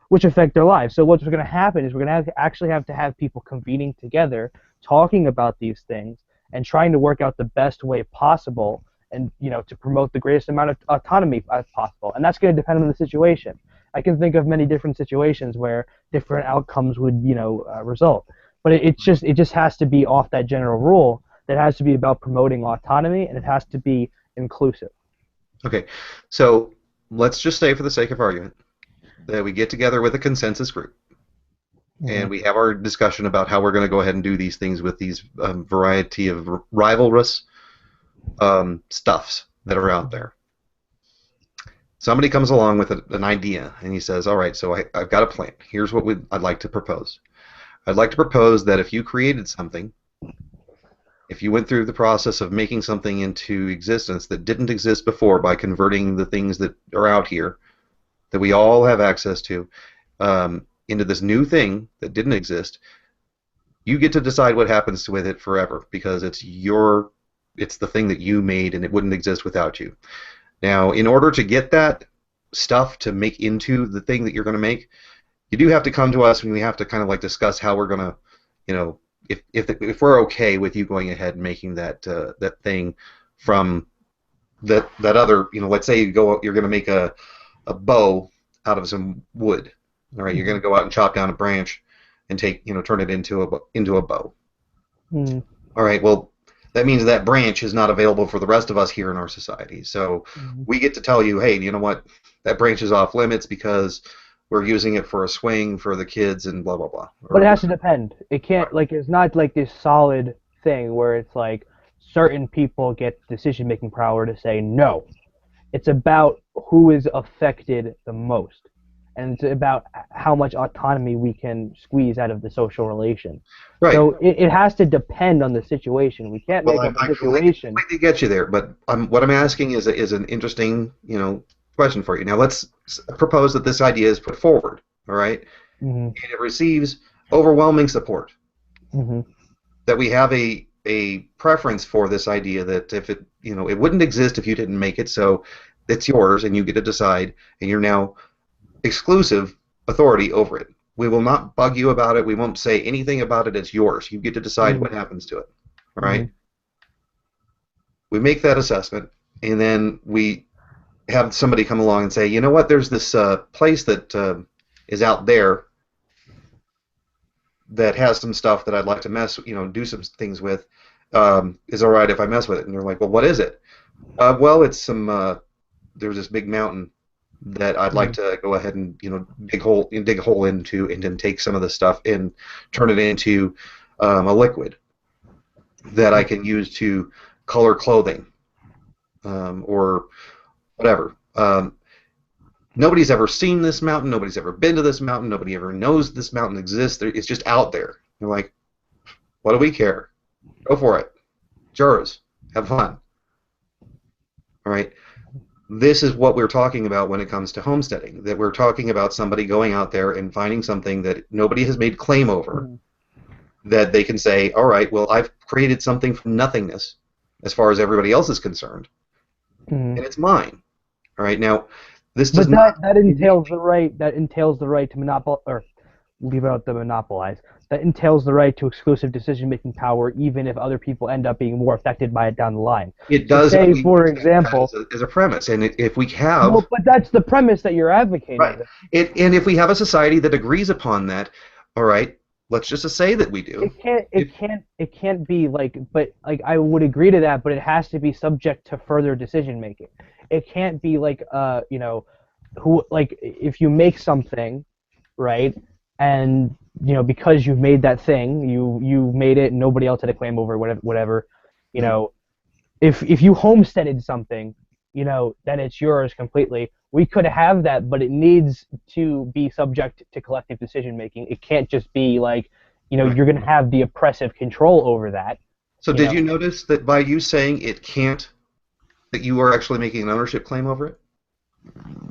which affect their lives. So what's going to happen is we're going to actually have to have people convening together, talking about these things, and trying to work out the best way possible, and to promote the greatest amount of autonomy as possible. And that's going to depend on the situation. I can think of many different situations where different outcomes would result, but it just has to be off that general rule. That has to be about promoting autonomy, and it has to be inclusive. Okay, so let's just say, for the sake of argument, that we get together with a consensus group Mhm. and we have our discussion about how we're going to go ahead and do these things with these variety of rivalrous stuffs that are out there. Somebody comes along with an idea and he says, all right, so I've got a plan. Here's what I'd like to propose. I'd like to propose that if you created something, if you went through the process of making something into existence that didn't exist before by converting the things that are out here, that we all have access to, into this new thing that didn't exist, you get to decide what happens with it forever because it's the thing that you made and it wouldn't exist without you. Now, in order to get that stuff to make into the thing that you're going to make, you do have to come to us and we have to kind of like discuss how we're going to, you know, if we're okay with you going ahead and making that that thing from that other, you know, let's say you're going to make a bow out of some wood. All right, you're going to go out and chop down a branch and turn it into a bow. Mm. All right, well, that means that branch is not available for the rest of us here in our society. So we get to tell you, hey, you know what? That branch is off limits because we're using it for a swing for the kids and blah, blah, blah. But it has to depend. It can't, like, it's not like this solid thing where it's like certain people get decision-making power to say no. It's about who is affected the most. And it's about how much autonomy we can squeeze out of the social relation. Right. So it has to depend on the situation. We can't make up a situation. I completely get you there, but what I'm asking is an interesting, question for you. Now let's propose that this idea is put forward, all right, and it receives overwhelming support. That we have a preference for this idea that if it wouldn't exist if you didn't make it, so it's yours and you get to decide, and you're now exclusive authority over it. We will not bug you about it. We won't say anything about it. It's yours. You get to decide what happens to it. All right? We make that assessment, and then we have somebody come along and say, you know what? There's this place that is out there that has some stuff that I'd like to do some things with. Is all right if I mess with it? And they're like, well, what is it? Well, it's some. There's this big mountain that I'd like to go ahead and dig a hole into, and then take some of the stuff and turn it into a liquid that I can use to color clothing or whatever. Nobody's ever seen this mountain. Nobody's ever been to this mountain. Nobody ever knows this mountain exists. It's just out there. They're like, what do we care? Go for it. It's yours. Have fun. All right. This is what we're talking about when it comes to homesteading, that we're talking about somebody going out there and finding something that nobody has made claim over, that they can say, all right, well, I've created something from nothingness as far as everybody else is concerned, and it's mine. All right, now, this does not... That entails the right to monopolize, or leave out the monopolize. That entails the right to exclusive decision-making power, even if other people end up being more affected by it down the line. It does. Say, for example, as a premise, and if we have, well, but that's the premise that you're advocating. Right. And if we have a society that agrees upon that, all right, let's just say that we do. It can't be like, but like I would agree to that, but it has to be subject to further decision-making. It can't be like, if you make something, right, and because you've made that thing, you made it, and nobody else had a claim over it, whatever. If you homesteaded something, then it's yours completely. We could have that, but it needs to be subject to collective decision making. It can't just be like, you're going to have the oppressive control over that. So did you notice that by you saying it can't, that you are actually making an ownership claim over it?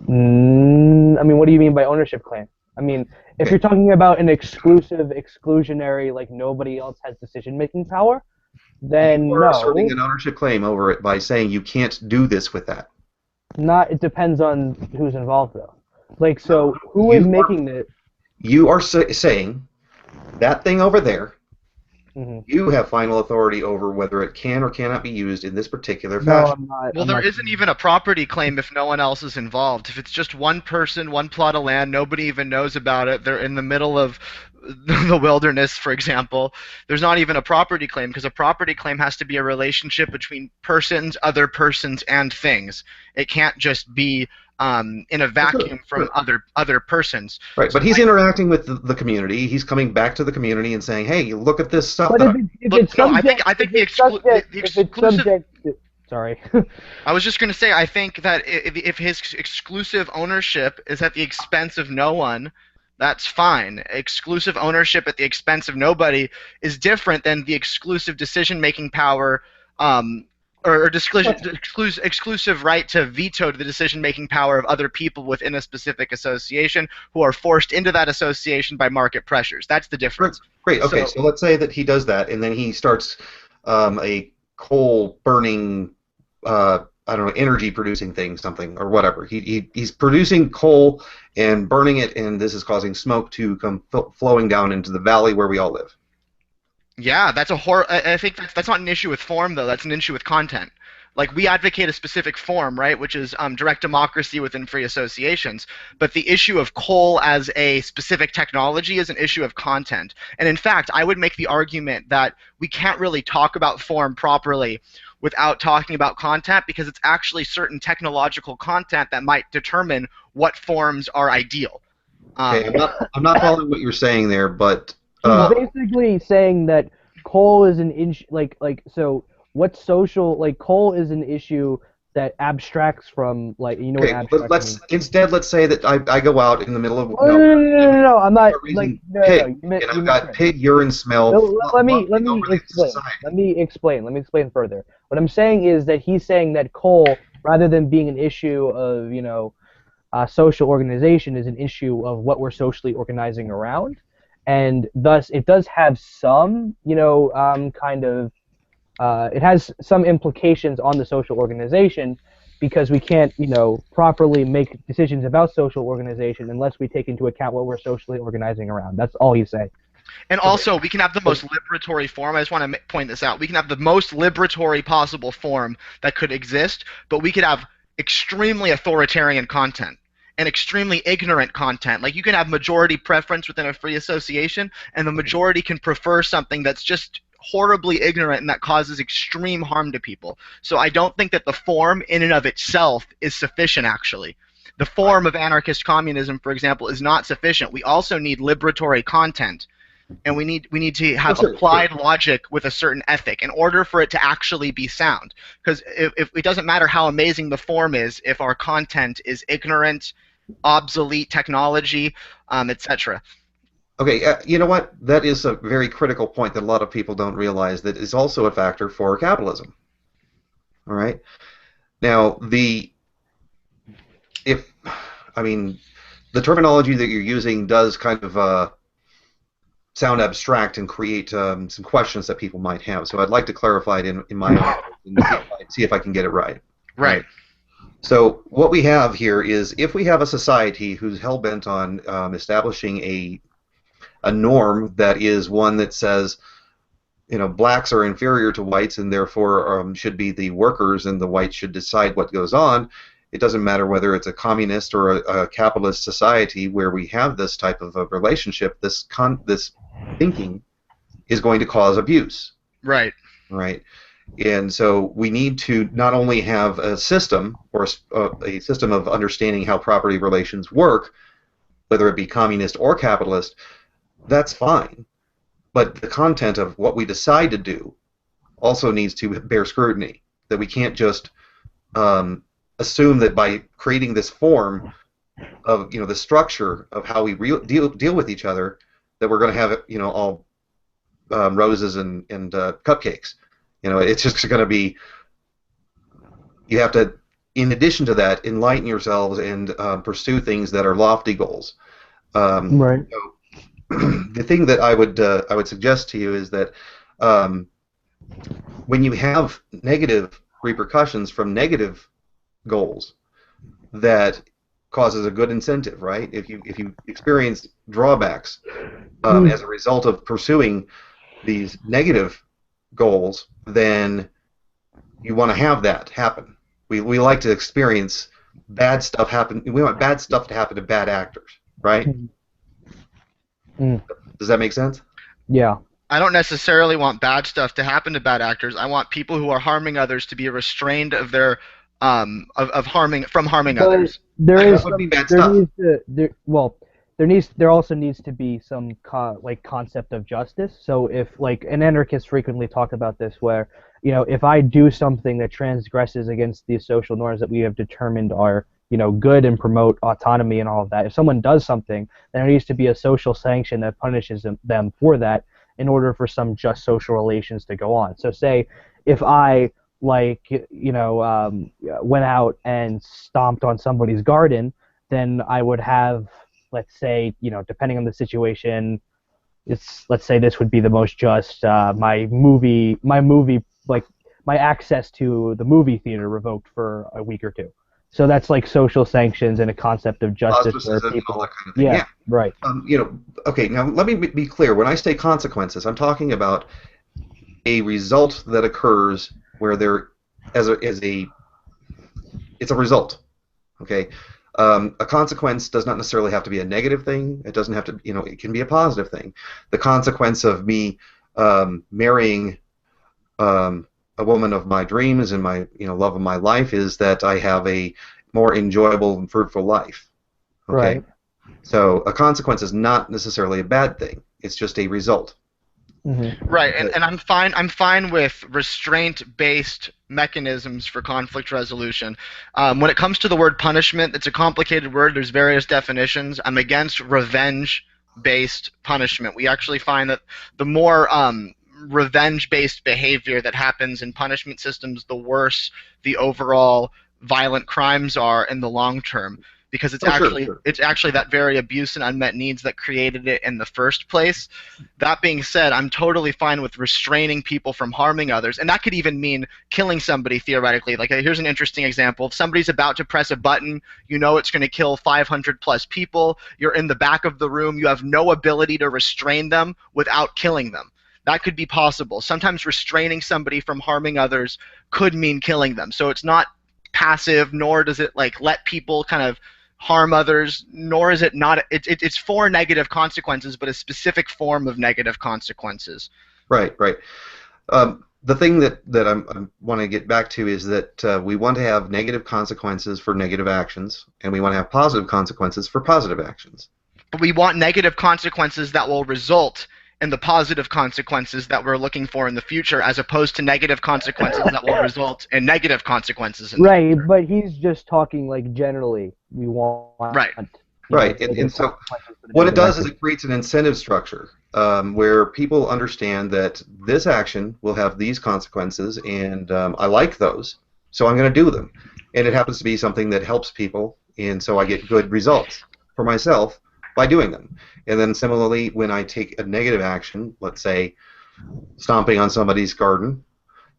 I mean, what do you mean by ownership claim? I mean, if you're talking about an exclusionary, like nobody else has decision-making power, then you are asserting an ownership claim over it by saying you can't do this with that. It depends on who's involved, though. Like, so who is making it? You are saying that thing over there, you have final authority over whether it can or cannot be used in this particular fashion. No, I'm not. Well, there isn't even a property claim if no one else is involved. If it's just one person, one plot of land, nobody even knows about it, they're in the middle of the wilderness, for example, there's not even a property claim, because a property claim has to be a relationship between persons, other persons, and things. It can't just be in a vacuum from other persons. Right, but he's interacting with the community. He's coming back to the community and saying, "Hey, look at this stuff." But I think the exclusive. Sorry. I was just going to say, I think that if his exclusive ownership is at the expense of no one, That's fine. Exclusive ownership at the expense of nobody is different than the exclusive decision-making power, or exclusive right to veto the decision-making power of other people within a specific association who are forced into that association by market pressures. That's the difference. Great. Okay. So let's say that he does that, and then he starts a coal burning, I don't know, energy producing thing, something or whatever. He's producing coal and burning it, and this is causing smoke to come flowing down into the valley where we all live. Yeah, that's I think that's not an issue with form, though. That's an issue with content. Like, we advocate a specific form, right, which is direct democracy within free associations. But the issue of coal as a specific technology is an issue of content. And in fact, I would make the argument that we can't really talk about form properly without talking about content, because it's actually certain technological content that might determine what forms are ideal. Okay, I'm not following what you're saying there, but he's basically saying that coal is an so what social coal is an issue that abstracts from okay, let's say that I go out in the middle of no, I'm not pig, and I've got pig urine smell. Let me explain further. What I'm saying is that he's saying that coal, rather than being an issue of social organization, is an issue of what we're socially organizing around, and thus it does have some it has some implications on the social organization, because we can't, properly make decisions about social organization unless we take into account what we're socially organizing around. That's all he's saying. And also, we can have the most liberatory form. I just want to point this out. We can have the most liberatory possible form that could exist, but we could have extremely authoritarian content and extremely ignorant content. Like, you can have majority preference within a free association, and the majority can prefer something that's just horribly ignorant and that causes extreme harm to people. So I don't think that the form in and of itself is sufficient, actually. The form of anarchist communism, for example, is not sufficient. We also need liberatory content, and we need to have applied logic with a certain ethic in order for it to actually be sound. Because if it doesn't matter how amazing the form is if our content is ignorant, obsolete technology, etc. Okay, you know what? That is a very critical point that a lot of people don't realize, that is also a factor for capitalism. All right? Now, the terminology that you're using does kind of sound abstract and create some questions that people might have. So I'd like to clarify it in my own and see if I can get it right. Right. So what we have here is, if we have a society who's hell-bent on establishing a norm that is one that says, blacks are inferior to whites and therefore should be the workers, and the whites should decide what goes on. It doesn't matter whether it's a communist or a capitalist society where we have this type of a relationship. This thinking is going to cause abuse. Right. Right. And so we need to not only have a system, or a system of understanding how property relations work, whether it be communist or capitalist. That's fine, but the content of what we decide to do also needs to bear scrutiny. That we can't just assume that by creating this form of the structure of how we deal with each other, that we're going to have all roses and cupcakes. It's just going to be. You have to, in addition to that, enlighten yourselves and pursue things that are lofty goals. Right. The thing that I would suggest to you is that when you have negative repercussions from negative goals, that causes a good incentive, right? If you experience drawbacks as a result of pursuing these negative goals, then you want to have that happen. We like to experience bad stuff happen. We want bad stuff to happen to bad actors, right? Does that make sense? Yeah. I don't necessarily want bad stuff to happen to bad actors. I want people who are harming others to be restrained of their of harming others. There also needs to be some concept of justice. So if an anarchist frequently talk about this, where if I do something that transgresses against these social norms that we have determined are good and promote autonomy and all of that. If someone does something, then there needs to be a social sanction that punishes them for that in order for some just social relations to go on. So say if I went out and stomped on somebody's garden, then I would have, let's say, depending on the situation, let's say this would be the most just, my access to the movie theater revoked for a week or two. So that's like social sanctions and a concept of justice for people. All that kind of thing. Yeah. Right. Okay. Now let me be clear. When I say consequences, I'm talking about a result that occurs where it's a result. Okay. A consequence does not necessarily have to be a negative thing. It doesn't have to. It can be a positive thing. The consequence of me marrying a woman of my dreams and my love of my life is that I have a more enjoyable and fruitful life. Okay? Right. So a consequence is not necessarily a bad thing. It's just a result. Mm-hmm. Right, and I'm fine with restraint-based mechanisms for conflict resolution. When it comes to the word punishment, it's a complicated word. There's various definitions. I'm against revenge-based punishment. We actually find that the more revenge-based behavior that happens in punishment systems, the worse the overall violent crimes are in the long term, because it's actually that very abuse and unmet needs that created it in the first place. That being said, I'm totally fine with restraining people from harming others, and that could even mean killing somebody theoretically. Like, here's an interesting example. If somebody's about to press a button, it's going to kill 500 plus people, you're in the back of the room, you have no ability to restrain them without killing them. That could be possible. Sometimes restraining somebody from harming others could mean killing them. So it's not passive, nor does it let people kind of harm others, nor is it not. It's for negative consequences, but a specific form of negative consequences. Right. The thing that I want to get back to is that we want to have negative consequences for negative actions, and we want to have positive consequences for positive actions. But we want negative consequences that will result in the positive consequences that we're looking for in the future, as opposed to negative consequences that will result in negative consequences in the future. Right, but he's just talking generally. We want right, and so what it does is it creates an incentive structure where people understand that this action will have these consequences, and I like those, so I'm going to do them, and it happens to be something that helps people, and so I get good results for myself by doing them. And then similarly, when I take a negative action, let's say stomping on somebody's garden,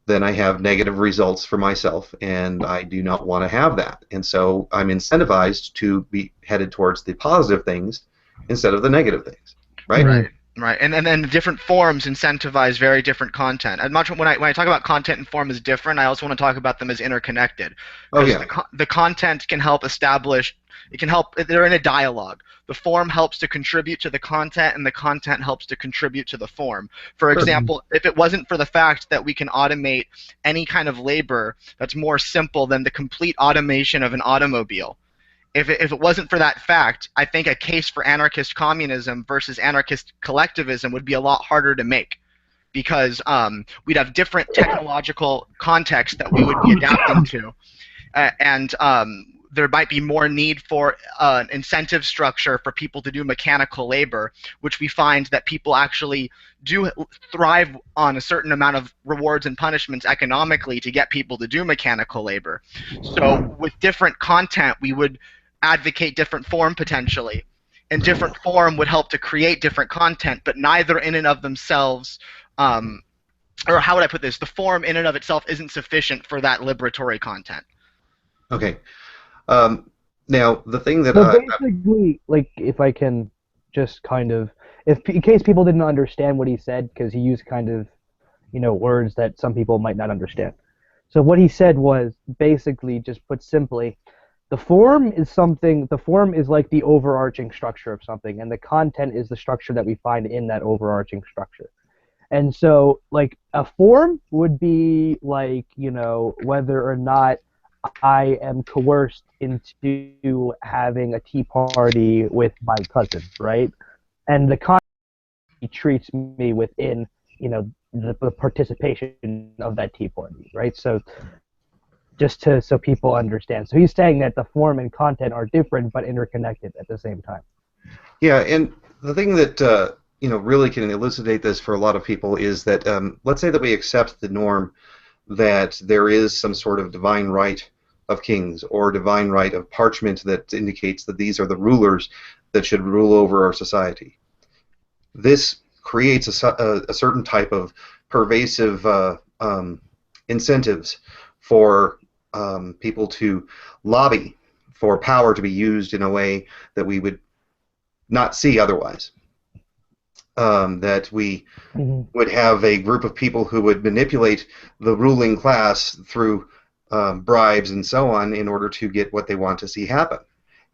then I have negative results for myself, and I do not want to have that. And so I'm incentivized to be headed towards the positive things instead of the negative things, right? Right, and then different forms incentivize very different content. And when I talk about content and form as different, I also want to talk about them as interconnected. Oh yeah. The content can help establish. It can help. They're in a dialogue. The form helps to contribute to the content, and the content helps to contribute to the form. For example, if it wasn't for the fact that we can automate any kind of labor that's more simple than the complete automation of an automobile, if it wasn't for that fact, I think a case for anarchist communism versus anarchist collectivism would be a lot harder to make, because we'd have different technological contexts that we would be adapting to, and there might be more need for an incentive structure for people to do mechanical labor, which we find that people actually do thrive on a certain amount of rewards and punishments economically to get people to do mechanical labor. So with different content, we would advocate different form potentially, and different form would help to create different content, but neither in and of themselves, or how would I put this, the form in and of itself isn't sufficient for that liberatory content. Okay. Now, the thing that basically, if I can just kind of, in case people didn't understand what he said, because he used kind of, words that some people might not understand. So what he said was, basically, just put simply, the form is like the overarching structure of something, and the content is the structure that we find in that overarching structure. And so, a form would be whether or not I am coerced into having a tea party with my cousin, right? And the content treats me within, the participation of that tea party, right? So so people understand. So he's saying that the form and content are different but interconnected at the same time. Yeah, and the thing that really can elucidate this for a lot of people is that let's say that we accept the norm that there is some sort of divine right of kings or divine right of parchment that indicates that these are the rulers that should rule over our society. This creates a certain type of pervasive incentives for people to lobby for power to be used in a way that we would not see otherwise. That we would have a group of people who would manipulate the ruling class through bribes and so on in order to get what they want to see happen.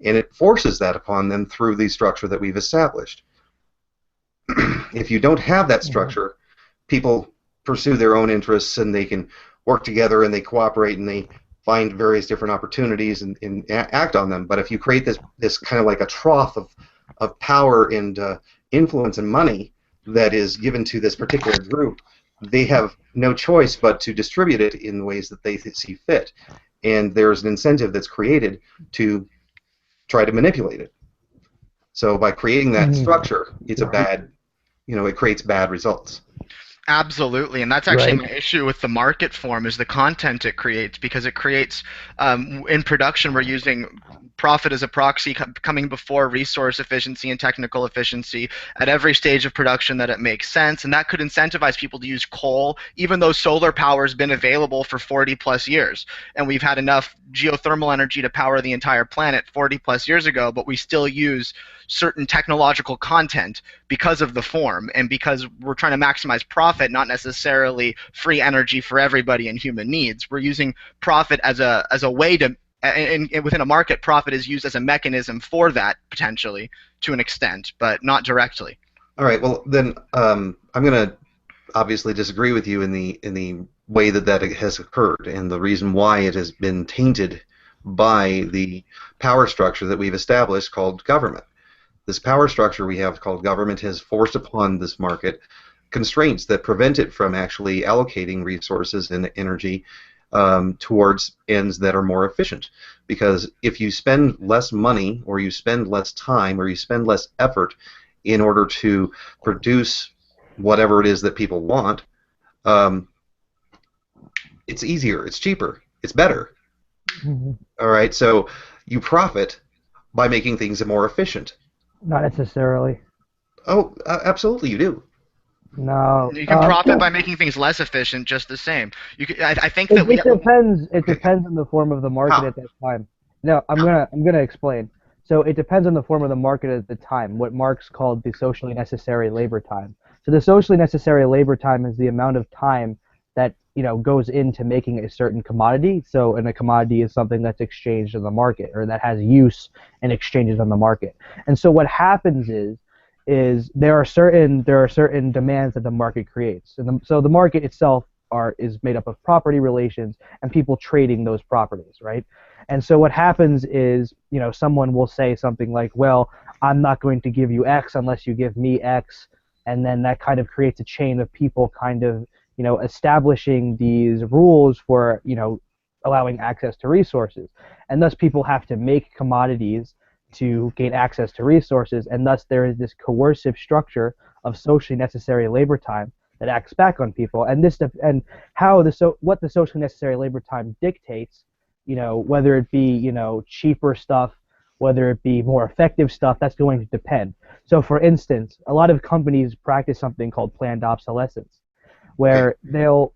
And it forces that upon them through the structure that we've established. If you don't have that structure, people pursue their own interests and they can work together and they cooperate and they find various different opportunities and act on them. But if you create this kind of like a trough of power and influence and money that is given to this particular group, they have no choice but to distribute it in the ways that they see fit. And there's an incentive that's created to try to manipulate it. So by creating that structure, it's a bad, it creates bad results. Absolutely, and that's actually my issue with the market form is the content it creates, because it creates, in production we're using profit as a proxy coming before resource efficiency and technical efficiency at every stage of production that it makes sense, and that could incentivize people to use coal even though solar power has been available for 40 plus years, and we've had enough geothermal energy to power the entire planet 40 plus years ago, but we still use certain technological content because of the form and because we're trying to maximize profit, not necessarily free energy for everybody and human needs. We're using profit as a way to, and within a market, profit is used as a mechanism for that potentially to an extent, but not directly. All right. Well, then I'm going to obviously disagree with you in the way that has occurred, and the reason why it has been tainted by the power structure that we've established called government. This power structure we have called government has forced upon this market constraints that prevent it from actually allocating resources and energy towards ends that are more efficient. Because if you spend less money, or you spend less time, or you spend less effort in order to produce whatever it is that people want, it's easier, it's cheaper, it's better. All right, so you profit by making things more efficient. Not necessarily. Oh, absolutely, you do. No. You can profit by making things less efficient, just the same. I think that it depends. It depends on the form of the market at that time. No, I'm gonna explain. So it depends on the form of the market at the time. What Marx called the socially necessary labor time. So the socially necessary labor time is the amount of time that goes into making a certain commodity. So, and a commodity is something that's exchanged in the market, or that has use and exchanges on the market. And so what happens is there are certain demands that the market creates. And so the market itself is made up of property relations and people trading those properties, right? And so what happens is, someone will say something like, well, I'm not going to give you X unless you give me X, and then that kind of creates a chain of people kind of establishing these rules for, allowing access to resources. And thus people have to make commodities to gain access to resources, and thus there is this coercive structure of socially necessary labor time that acts back on people. And what the socially necessary labor time dictates, whether it be, cheaper stuff, whether it be more effective stuff, that's going to depend. So for instance, a lot of companies practice something called planned obsolescence, where they'll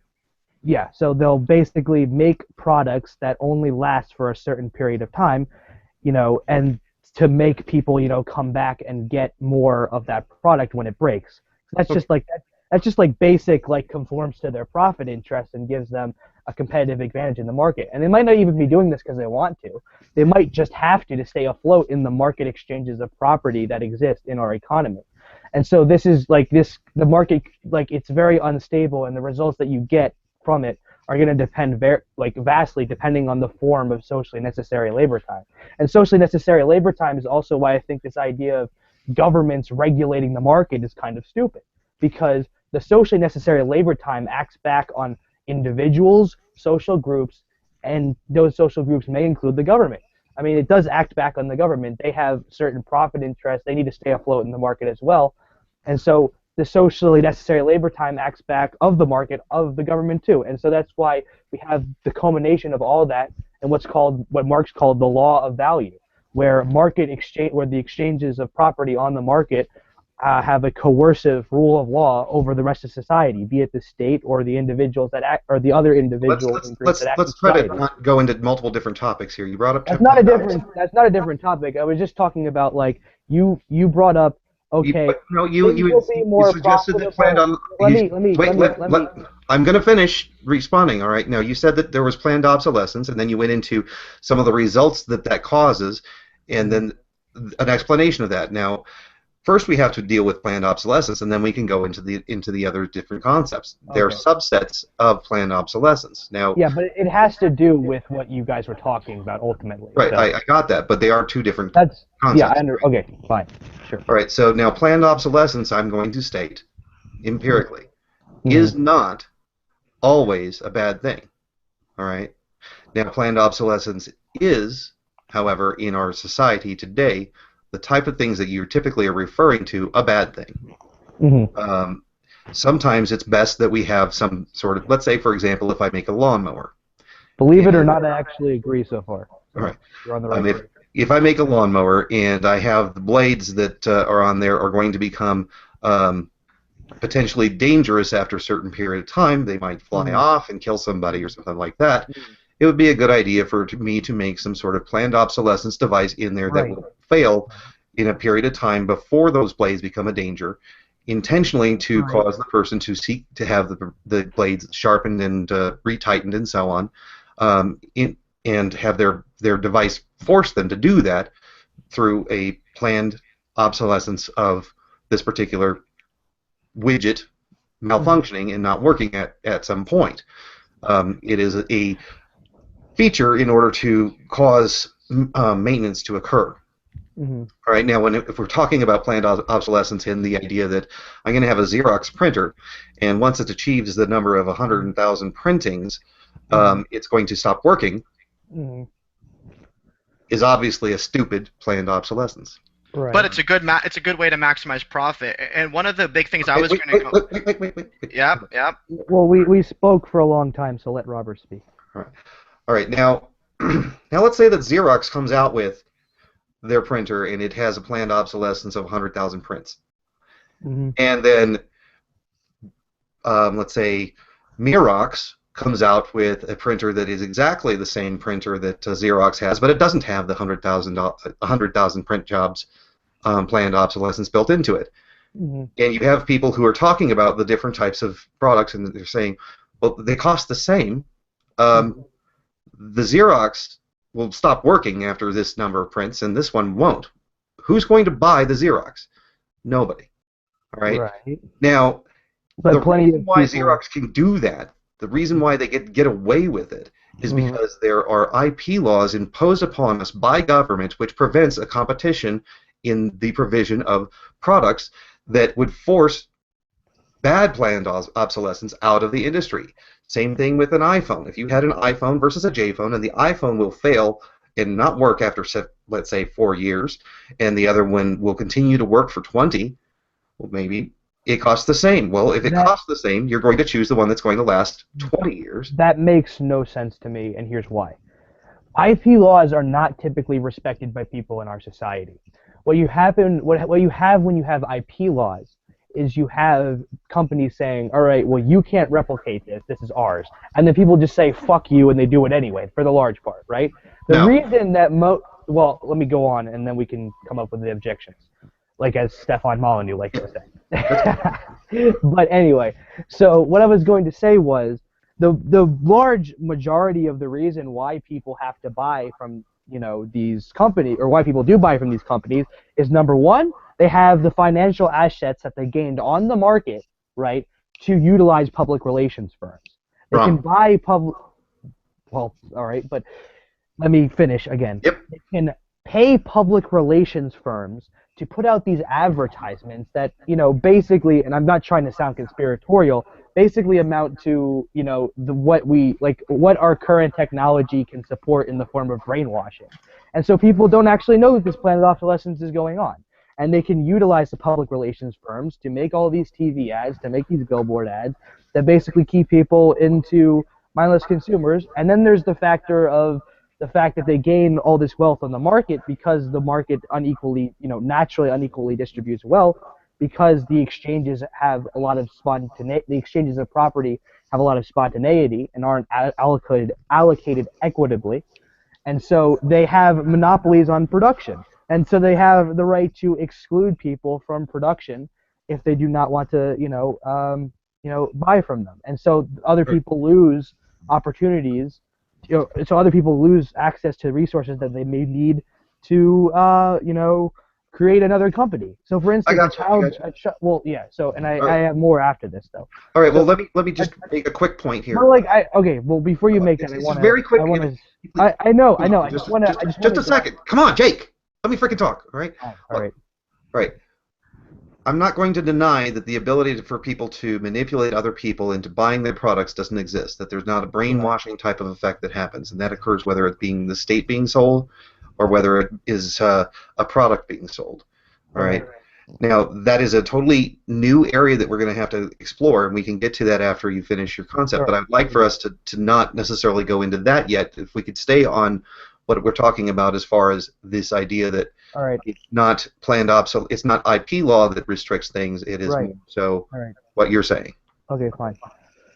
basically make products that only last for a certain period of time, and to make people, come back and get more of that product when it breaks. That's just like basic, conforms to their profit interest and gives them a competitive advantage in the market. And they might not even be doing this because they want to. They might just have to stay afloat in the market exchanges of property that exist in our economy. And so this is the market, it's very unstable, and the results that you get from it are going to depend vastly depending on the form of socially necessary labor time. And socially necessary labor time is also why I think this idea of governments regulating the market is kind of stupid, because the socially necessary labor time acts back on individuals, social groups, and those social groups may include the government. I mean, it does act back on the government. They have certain profit interests. They need to stay afloat in the market as well. And so the socially necessary labor time acts back of the market, of the government too. And so that's why we have the culmination of all that and what Marx called the law of value, where the exchanges of property on the market have a coercive rule of law over the rest of society, be it the state or the individuals that act, or the other individuals and groups that act in society. Let's try to not go into multiple different topics here. You brought up that's not a different topic. I was just talking about, like, you brought up, okay, you suggested that planned on. I'm going to finish responding. All right. Now, you said that there was planned obsolescence, and then you went into some of the results that causes, and then an explanation of that. Now, first, we have to deal with planned obsolescence, and then we can go into the other different concepts. Okay. There are subsets of planned obsolescence. Now, yeah, but it has to do with what you guys were talking about ultimately. Right, so. I got that, but they are two different concepts. Yeah, okay, fine, sure. All right, so now planned obsolescence, I'm going to state empirically, is not always a bad thing. All right. Now, planned obsolescence is, however, in our society today, the type of things that you typically are referring to, a bad thing. Sometimes it's best that we have some sort of, let's say, for example, if I make a lawnmower. Believe it or not, I actually agree so far. All right. You're on the right if I make a lawnmower and I have the blades that are on there are going to become potentially dangerous after a certain period of time, they might fly off and kill somebody or something like that, it would be a good idea for me to make some sort of planned obsolescence device in there that will fail in a period of time before those blades become a danger, intentionally to cause the person to seek to have the blades sharpened and retightened and so on, and have their device force them to do that through a planned obsolescence of this particular widget malfunctioning and not working at some point. It is a feature in order to cause maintenance to occur. All right, now if we're talking about planned obsolescence and the idea that I'm going to have a Xerox printer, and once it achieves the number of 100,000 printings, it's going to stop working, is obviously a stupid planned obsolescence. Right. But it's a good way to maximize profit. And one of the big things wait. Yeah. Well, we spoke for a long time, so let Robert speak. All right. Now let's say that Xerox comes out with their printer and it has a planned obsolescence of 100,000 prints. And then let's say Xerox comes out with a printer that is exactly the same printer that Xerox has, but it doesn't have the 100,000 print jobs planned obsolescence built into it. And you have people who are talking about the different types of products, and they're saying, well, they cost the same. The Xerox will stop working after this number of prints, and this one won't. Who's going to buy the Xerox? Nobody. All right? Now, the reason why Xerox can do that, the reason why they get away with it, is because there are IP laws imposed upon us by government which prevents a competition in the provision of products that would force bad planned obsolescence out of the industry. Same thing with an iPhone. If you had an iPhone versus a J-phone, and the iPhone will fail and not work after, let's say, 4 years, and the other one will continue to work for 20, well, maybe it costs the same. Well, if it costs the same, you're going to choose the one that's going to last 20 years. That makes no sense to me, and here's why. IP laws are not typically respected by people in our society. What you have when you have IP laws is you have companies saying, all right, well, you can't replicate this. This is ours. And then people just say, fuck you, and they do it anyway, for the large part, right? The reason that well, let me go on, and then we can come up with the objections, like as Stefan Molyneux likes to say. But anyway, so what I was going to say was the large majority of the reason why people have to buy from these companies, or why people do buy from these companies, is number one, they have the financial assets that they gained on the market, right, to utilize public relations firms. They can buy public. Well, all right, but let me finish again. They can pay public relations firms to put out these advertisements that, basically, and I'm not trying to sound conspiratorial, basically amount to, you know, what our current technology can support in the form of brainwashing. And so people don't actually know that this planned obsolescence is going on. And they can utilize the public relations firms to make all these TV ads, to make these billboard ads that basically keep people into mindless consumers. And then there's the factor of the fact that they gain all this wealth on the market because the market unequally, you know, naturally unequally distributes wealth, because the exchanges have a lot of the exchanges of property have a lot of spontaneity and aren't allocated equitably. And so they have monopolies on production. And so they have the right to exclude people from production if they do not want to, buy from them. And so other people lose opportunities. So other people lose access to resources that they may need to, create another company. So, for instance, I have more after this though. All right. Well, let me just make a quick point here. Well, before you make that, I want to. Very quick. I know. Just a second. Come on, Jake. Let me freaking talk. All right. All right. Right. I'm not going to deny that the ability for people to manipulate other people into buying their products doesn't exist. That there's not a brainwashing type of effect that happens, and that occurs whether it being the state being sold, or whether it is a product being sold. All right. Now, that is a totally new area that we're going to have to explore, and we can get to that after you finish your concept. But I'd like for us to not necessarily go into that yet. If we could stay on what we're talking about as far as this idea that it's not planned obsolescence, it's not IP law that restricts things, it is more what you're saying. Okay, fine.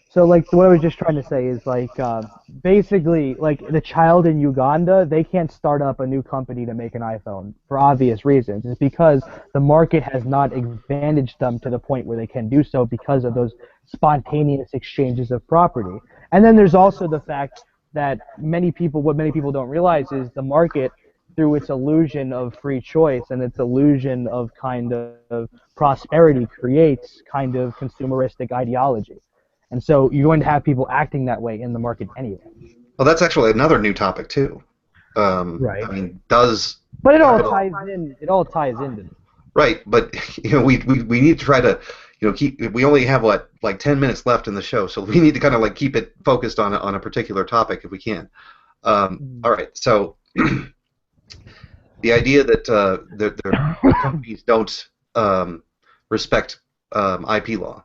So, like, what I was just trying to say is, like, basically, like, the child in Uganda, they can't start up a new company to make an iPhone for obvious reasons. It's because the market has not advantaged them to the point where they can do so because of those spontaneous exchanges of property. And then there's also the fact that what many people don't realize is the market, through its illusion of free choice and its illusion of kind of prosperity, creates kind of consumeristic ideology. And so you're going to have people acting that way in the market anyway. Well, that's actually another new topic too. Right. I mean, But it all ties in. It all ties into. Right, but we need to try to we only have like 10 minutes left in the show, so we need to kind of like keep it focused on a particular topic if we can. All right, so the idea that the companies don't respect IP law.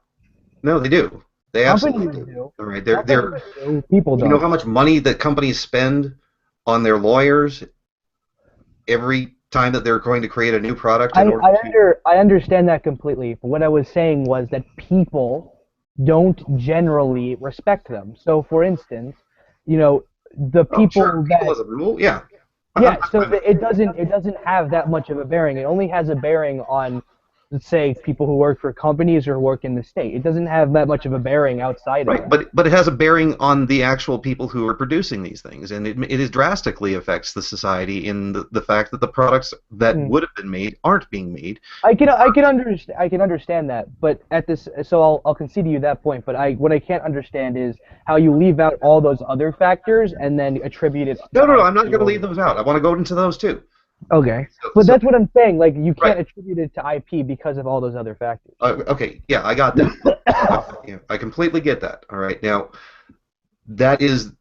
No, they do. They absolutely do. All right, people don't. You know how much money that companies spend on their lawyers every time that they're going to create a new product? I understand that completely. But what I was saying was that people don't generally respect them. So, for instance, the people that as a rule, yeah. Yeah, so it doesn't have that much of a bearing. It only has a bearing on, let's say, people who work for companies or work in the state. It doesn't have that much of a bearing outside of that. But it has a bearing on the actual people who are producing these things, and it drastically affects the society in the fact that the products that would have been made aren't being made. I can understand that, but I'll concede to you that point. But what I can't understand is how you leave out all those other factors and then attribute it. No, I'm not going to leave those out. I want to go into those too. Okay, but that's what I'm saying. Like, you can't attribute it to IP because of all those other factors. Okay, yeah, I got that. I completely get that. All right, now that is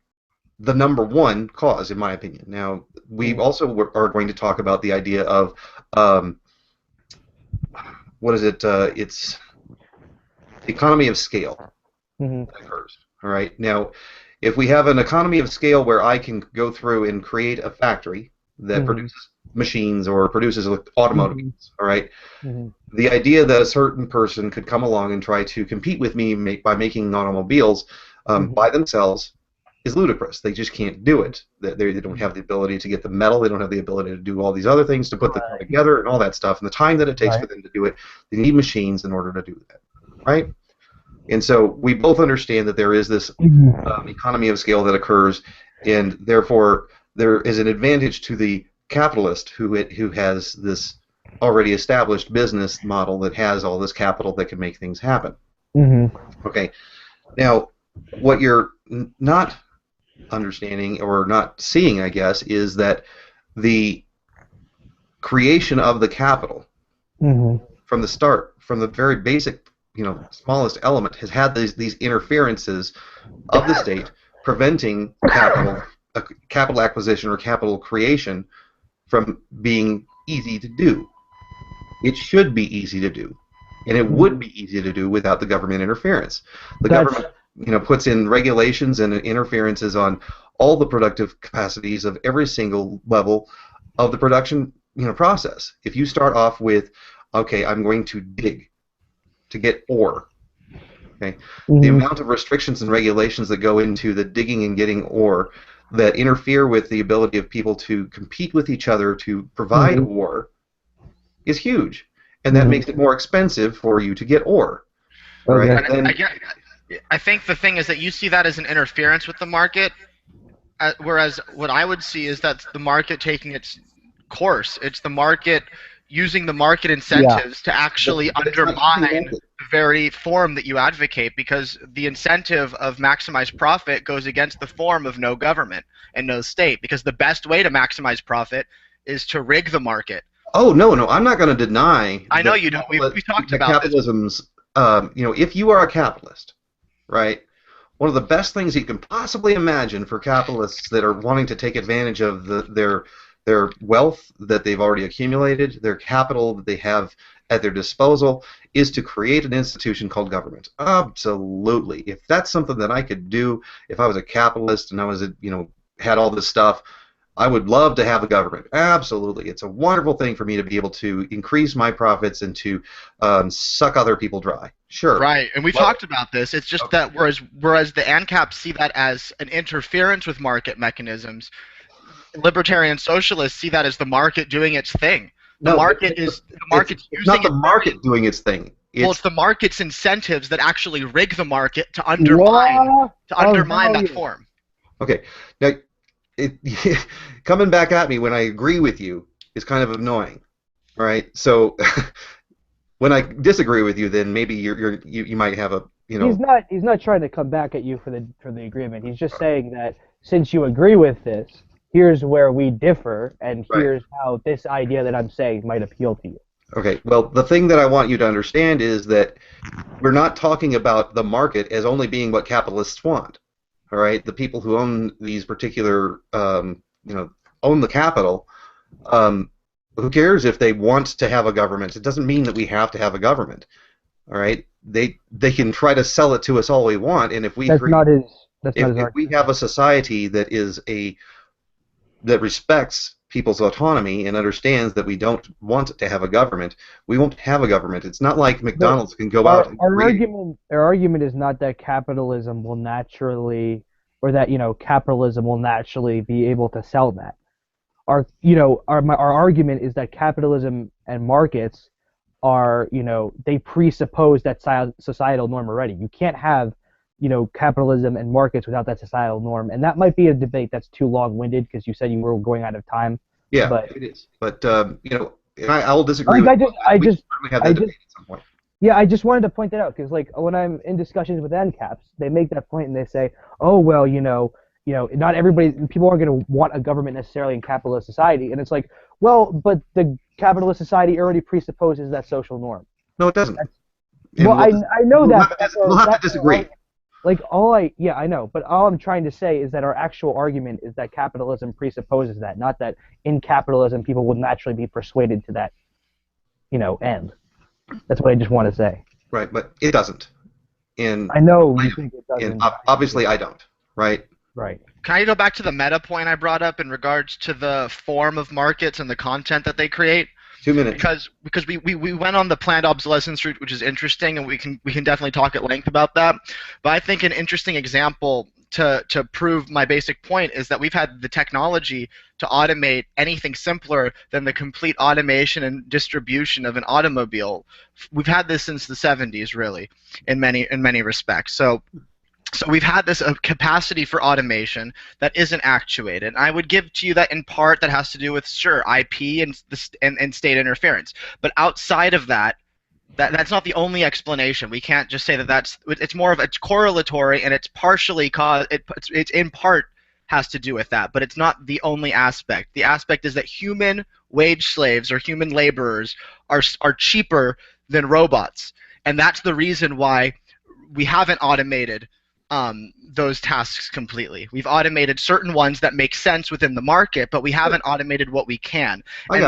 the number one cause, in my opinion. Now we also are going to talk about the idea of what is it? It's the economy of scale that occurs. All right, now if we have an economy of scale where I can go through and create a factory that produces machines or produces automobiles, all right? The idea that a certain person could come along and try to compete with me by making automobiles by themselves is ludicrous. They just can't do it. They don't have the ability to get the metal. They don't have the ability to do all these other things, to put them together and all that stuff. And the time that it takes for them to do it, they need machines in order to do that, right? And so we both understand that there is this economy of scale that occurs, and therefore there is an advantage to the capitalist who has this already established business model that has all this capital that can make things happen. Okay. Now, what you're not understanding or not seeing, I guess, is that the creation of the capital from the start, from the very basic smallest element has had these interferences of the state preventing capital acquisition or capital creation from being easy to do. It should be easy to do, and it would be easy to do without the government interference. The government, puts in regulations and interferences on all the productive capacities of every single level of the production, process. If you start off with, okay, I'm going to dig to get ore. Okay, the amount of restrictions and regulations that go into the digging and getting ore that interfere with the ability of people to compete with each other to provide ore is huge, and that makes it more expensive for you to get ore. Right? I think the thing is that you see that as an interference with the market, whereas what I would see is that the market taking its course. It's the market using the market incentives to actually undermine the very form that you advocate, because the incentive of maximize profit goes against the form of no government and no state, because the best way to maximize profit is to rig the market. Oh, no, I'm not going to deny. I know you don't. We talked about capitalism's. If you are a capitalist, right? One of the best things you can possibly imagine for capitalists that are wanting to take advantage of their wealth that they've already accumulated, their capital that they have at their disposal, is to create an institution called government. Absolutely. If that's something that I could do, if I was a capitalist and I was, had all this stuff, I would love to have a government. Absolutely. It's a wonderful thing for me to be able to increase my profits and to suck other people dry. Sure. Right, and we talked about this. It's just that whereas the ANCAPs see that as an interference with market mechanisms, libertarian socialists see that as the market doing its thing. The market's using not the market doing its thing. It's the market's incentives that actually rig the market to undermine that form. Okay, now coming back at me when I agree with you is kind of annoying, right? So when I disagree with you, then maybe you might have a He's not trying to come back at you for the agreement. He's just saying that since you agree with this, here's where we differ, and here's how this idea that I'm saying might appeal to you. Okay, well, the thing that I want you to understand is that we're not talking about the market as only being what capitalists want. All right, the people who own these particular, own the capital. Who cares if they want to have a government? It doesn't mean that we have to have a government. All right, they can try to sell it to us all we want, and if we if we have a society that respects people's autonomy and understands that we don't want to have a government, we won't have a government. It's not like McDonald's can go out and Our argument is not that capitalism will naturally, or that capitalism will naturally be able to sell that. Our argument is that capitalism and markets are, they presuppose that societal norm already. You can't have capitalism and markets without that societal norm, and that might be a debate that's too long-winded because you said you were going out of time. Yeah, but it is. But I'll disagree. I just have that debate at some point. Yeah, I just wanted to point that out because, when I'm in discussions with NCAPs, they make that point and they say, "Oh, well, not everybody, people aren't going to want a government necessarily in capitalist society," and it's like, well, but the capitalist society already presupposes that social norm. No, it doesn't. I know that. We'll have to disagree. I know, but all I'm trying to say is that our actual argument is that capitalism presupposes that, not that in capitalism people would naturally be persuaded to that, end. That's what I just want to say. Right, but it doesn't. I know you think it doesn't. And obviously I don't, right? Right. Can I go back to the meta point I brought up in regards to the form of markets and the content that they create? 2 minutes. Because we went on the planned obsolescence route, which is interesting, and we can definitely talk at length about that. But I think an interesting example to prove my basic point is that we've had the technology to automate anything simpler than the complete automation and distribution of an automobile. We've had this since the 70s, really, in many respects. So we've had this capacity for automation that isn't actuated. And I would give to you that in part that has to do with, sure, IP and state interference. But outside of that, that's not the only explanation. We can't just say that it's more of a correlatory, and it's partially it's in part has to do with that, but it's not the only aspect. The aspect is that human wage slaves or human laborers are cheaper than robots. And that's the reason why we haven't automated those tasks completely. We've automated certain ones that make sense within the market, but we haven't automated what we can. And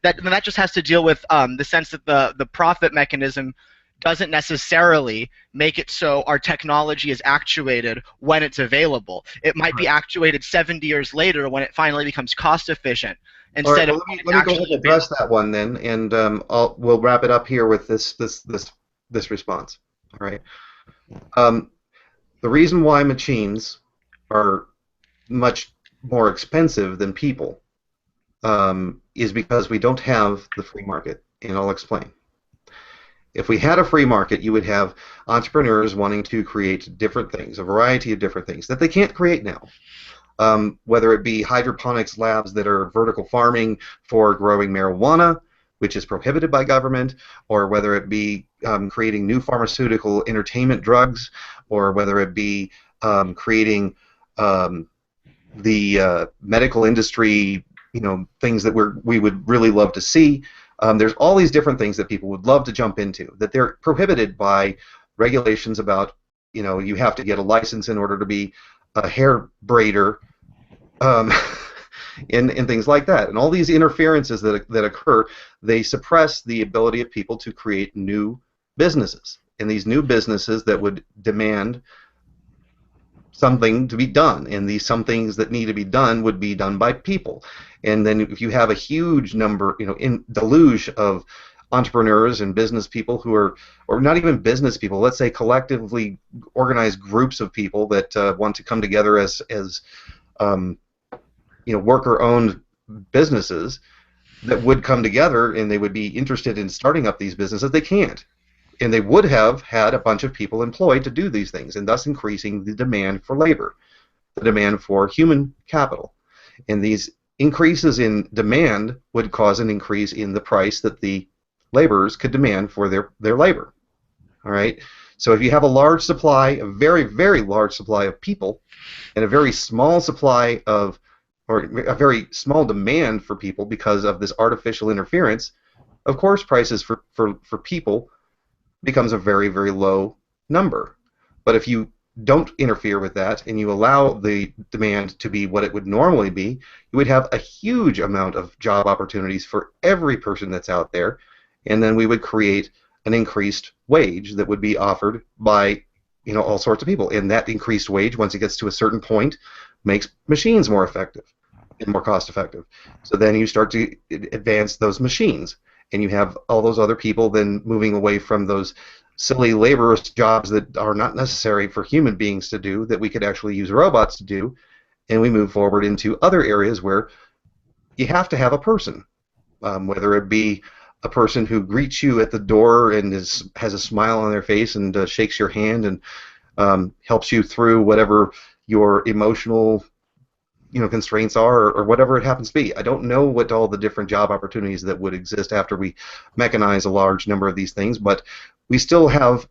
that just has to deal with the sense that the profit mechanism doesn't necessarily make it so our technology is actuated when it's available. It might be actuated 70 years later when it finally becomes cost efficient. Instead of let me go ahead and address that one then, and we'll wrap it up here with this response. All right. The reason why machines are much more expensive than people is because we don't have the free market, and I'll explain. If we had a free market, you would have entrepreneurs wanting to create different things, a variety of different things that they can't create now. Whether it be hydroponics labs that are vertical farming for growing marijuana, which is prohibited by government, or whether it be creating new pharmaceutical entertainment drugs, or whether it be creating the medical industry, things that we would really love to see. There's all these different things that people would love to jump into that they're prohibited by regulations about, you have to get a license in order to be a hair braider, and things like that. And all these interferences that occur, they suppress the ability of people to create new businesses. And these new businesses that would demand something to be done, and these some things that need to be done would be done by people. And then if you have a huge number, deluge of entrepreneurs and business people who are, or not even business people, let's say collectively organized groups of people that want to come together as worker-owned businesses that would come together and they would be interested in starting up these businesses, they can't. And they would have had a bunch of people employed to do these things, and thus increasing the demand for labor, the demand for human capital. And these increases in demand would cause an increase in the price that the laborers could demand for their labor. All right? So if you have a large supply, a very, very large supply of people, and a very small supply of, or a very small demand for people because of this artificial interference, of course prices for people becomes a very, very low number. But if you don't interfere with that and you allow the demand to be what it would normally be, you would have a huge amount of job opportunities for every person that's out there, and then we would create an increased wage that would be offered by all sorts of people. And that increased wage, once it gets to a certain point, makes machines more effective and more cost effective. So then you start to advance those machines, and you have all those other people then moving away from those silly laborious jobs that are not necessary for human beings to do, that we could actually use robots to do, and we move forward into other areas where you have to have a person, whether it be a person who greets you at the door and has a smile on their face and shakes your hand and helps you through whatever your emotional constraints are, or whatever it happens to be. I don't know what all the different job opportunities that would exist after we mechanize a large number of these things, but we still have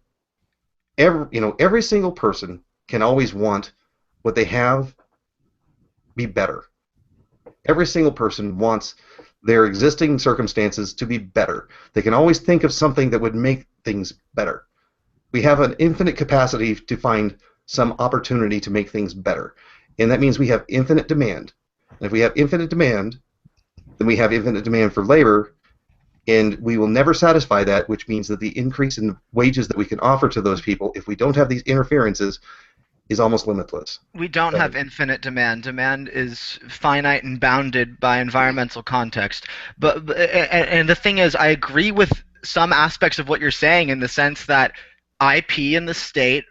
every single person can always want what they have be better. Every single person wants their existing circumstances to be better. They can always think of something that would make things better. We have an infinite capacity to find some opportunity to make things better. And that means we have infinite demand. And if we have infinite demand, then we have infinite demand for labor, and we will never satisfy that, which means that the increase in wages that we can offer to those people, if we don't have these interferences, is almost limitless. We don't have infinite demand. Demand is finite and bounded by environmental context. And the thing is, I agree with some aspects of what you're saying in the sense that IP in the state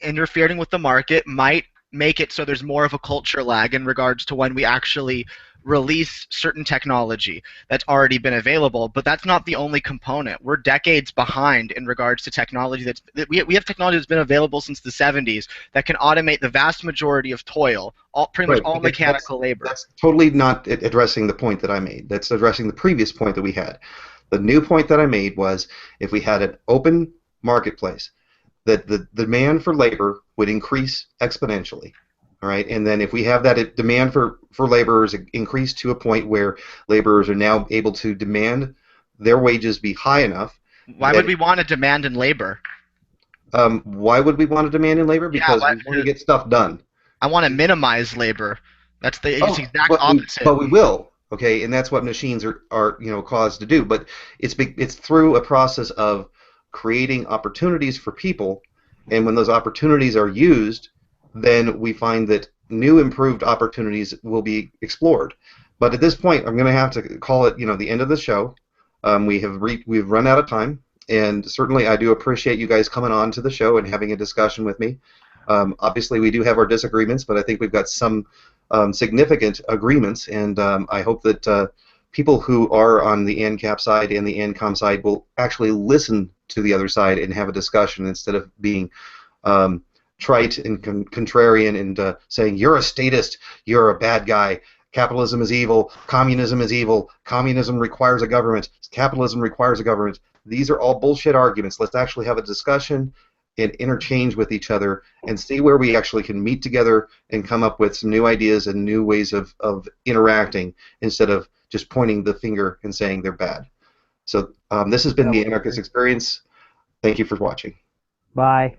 interfering with the market might make it so there's more of a culture lag in regards to when we actually release certain technology that's already been available, but that's not the only component. We're decades behind in regards to technology we have technology that's been available since the 70s that can automate the vast majority of toil, pretty much all mechanical labor. That's totally not addressing the point that I made. That's addressing the previous point that we had. The new point that I made was if we had an open marketplace, that the demand for labor would increase exponentially. All right, and then if we have that demand for laborers increase to a point where laborers are now able to demand their wages be high enough Why would we want to demand in labor? Why would we want to demand in labor? Because we want to get stuff done. I want to minimize labor. That's the exact opposite. But we will, okay, and that's what machines are caused to do. But it's through a process of creating opportunities for people, and when those opportunities are used, then we find that new improved opportunities will be explored. But at this point, I'm going to have to call it the end of the show. We've run out of time. And certainly I do appreciate you guys coming on to the show and having a discussion with me. Obviously, we do have our disagreements, but I think we've got some significant agreements, and I hope that people who are on the ANCAP side and the ANCOM side will actually listen to the other side and have a discussion instead of being trite and contrarian and saying, you're a statist, you're a bad guy, capitalism is evil, communism is evil, communism requires a government, capitalism requires a government. These are all bullshit arguments. Let's actually have a discussion and interchange with each other and see where we actually can meet together and come up with some new ideas and new ways of interacting instead of just pointing the finger and saying they're bad. So this has been the Anarchist Experience. Thank you for watching. Bye.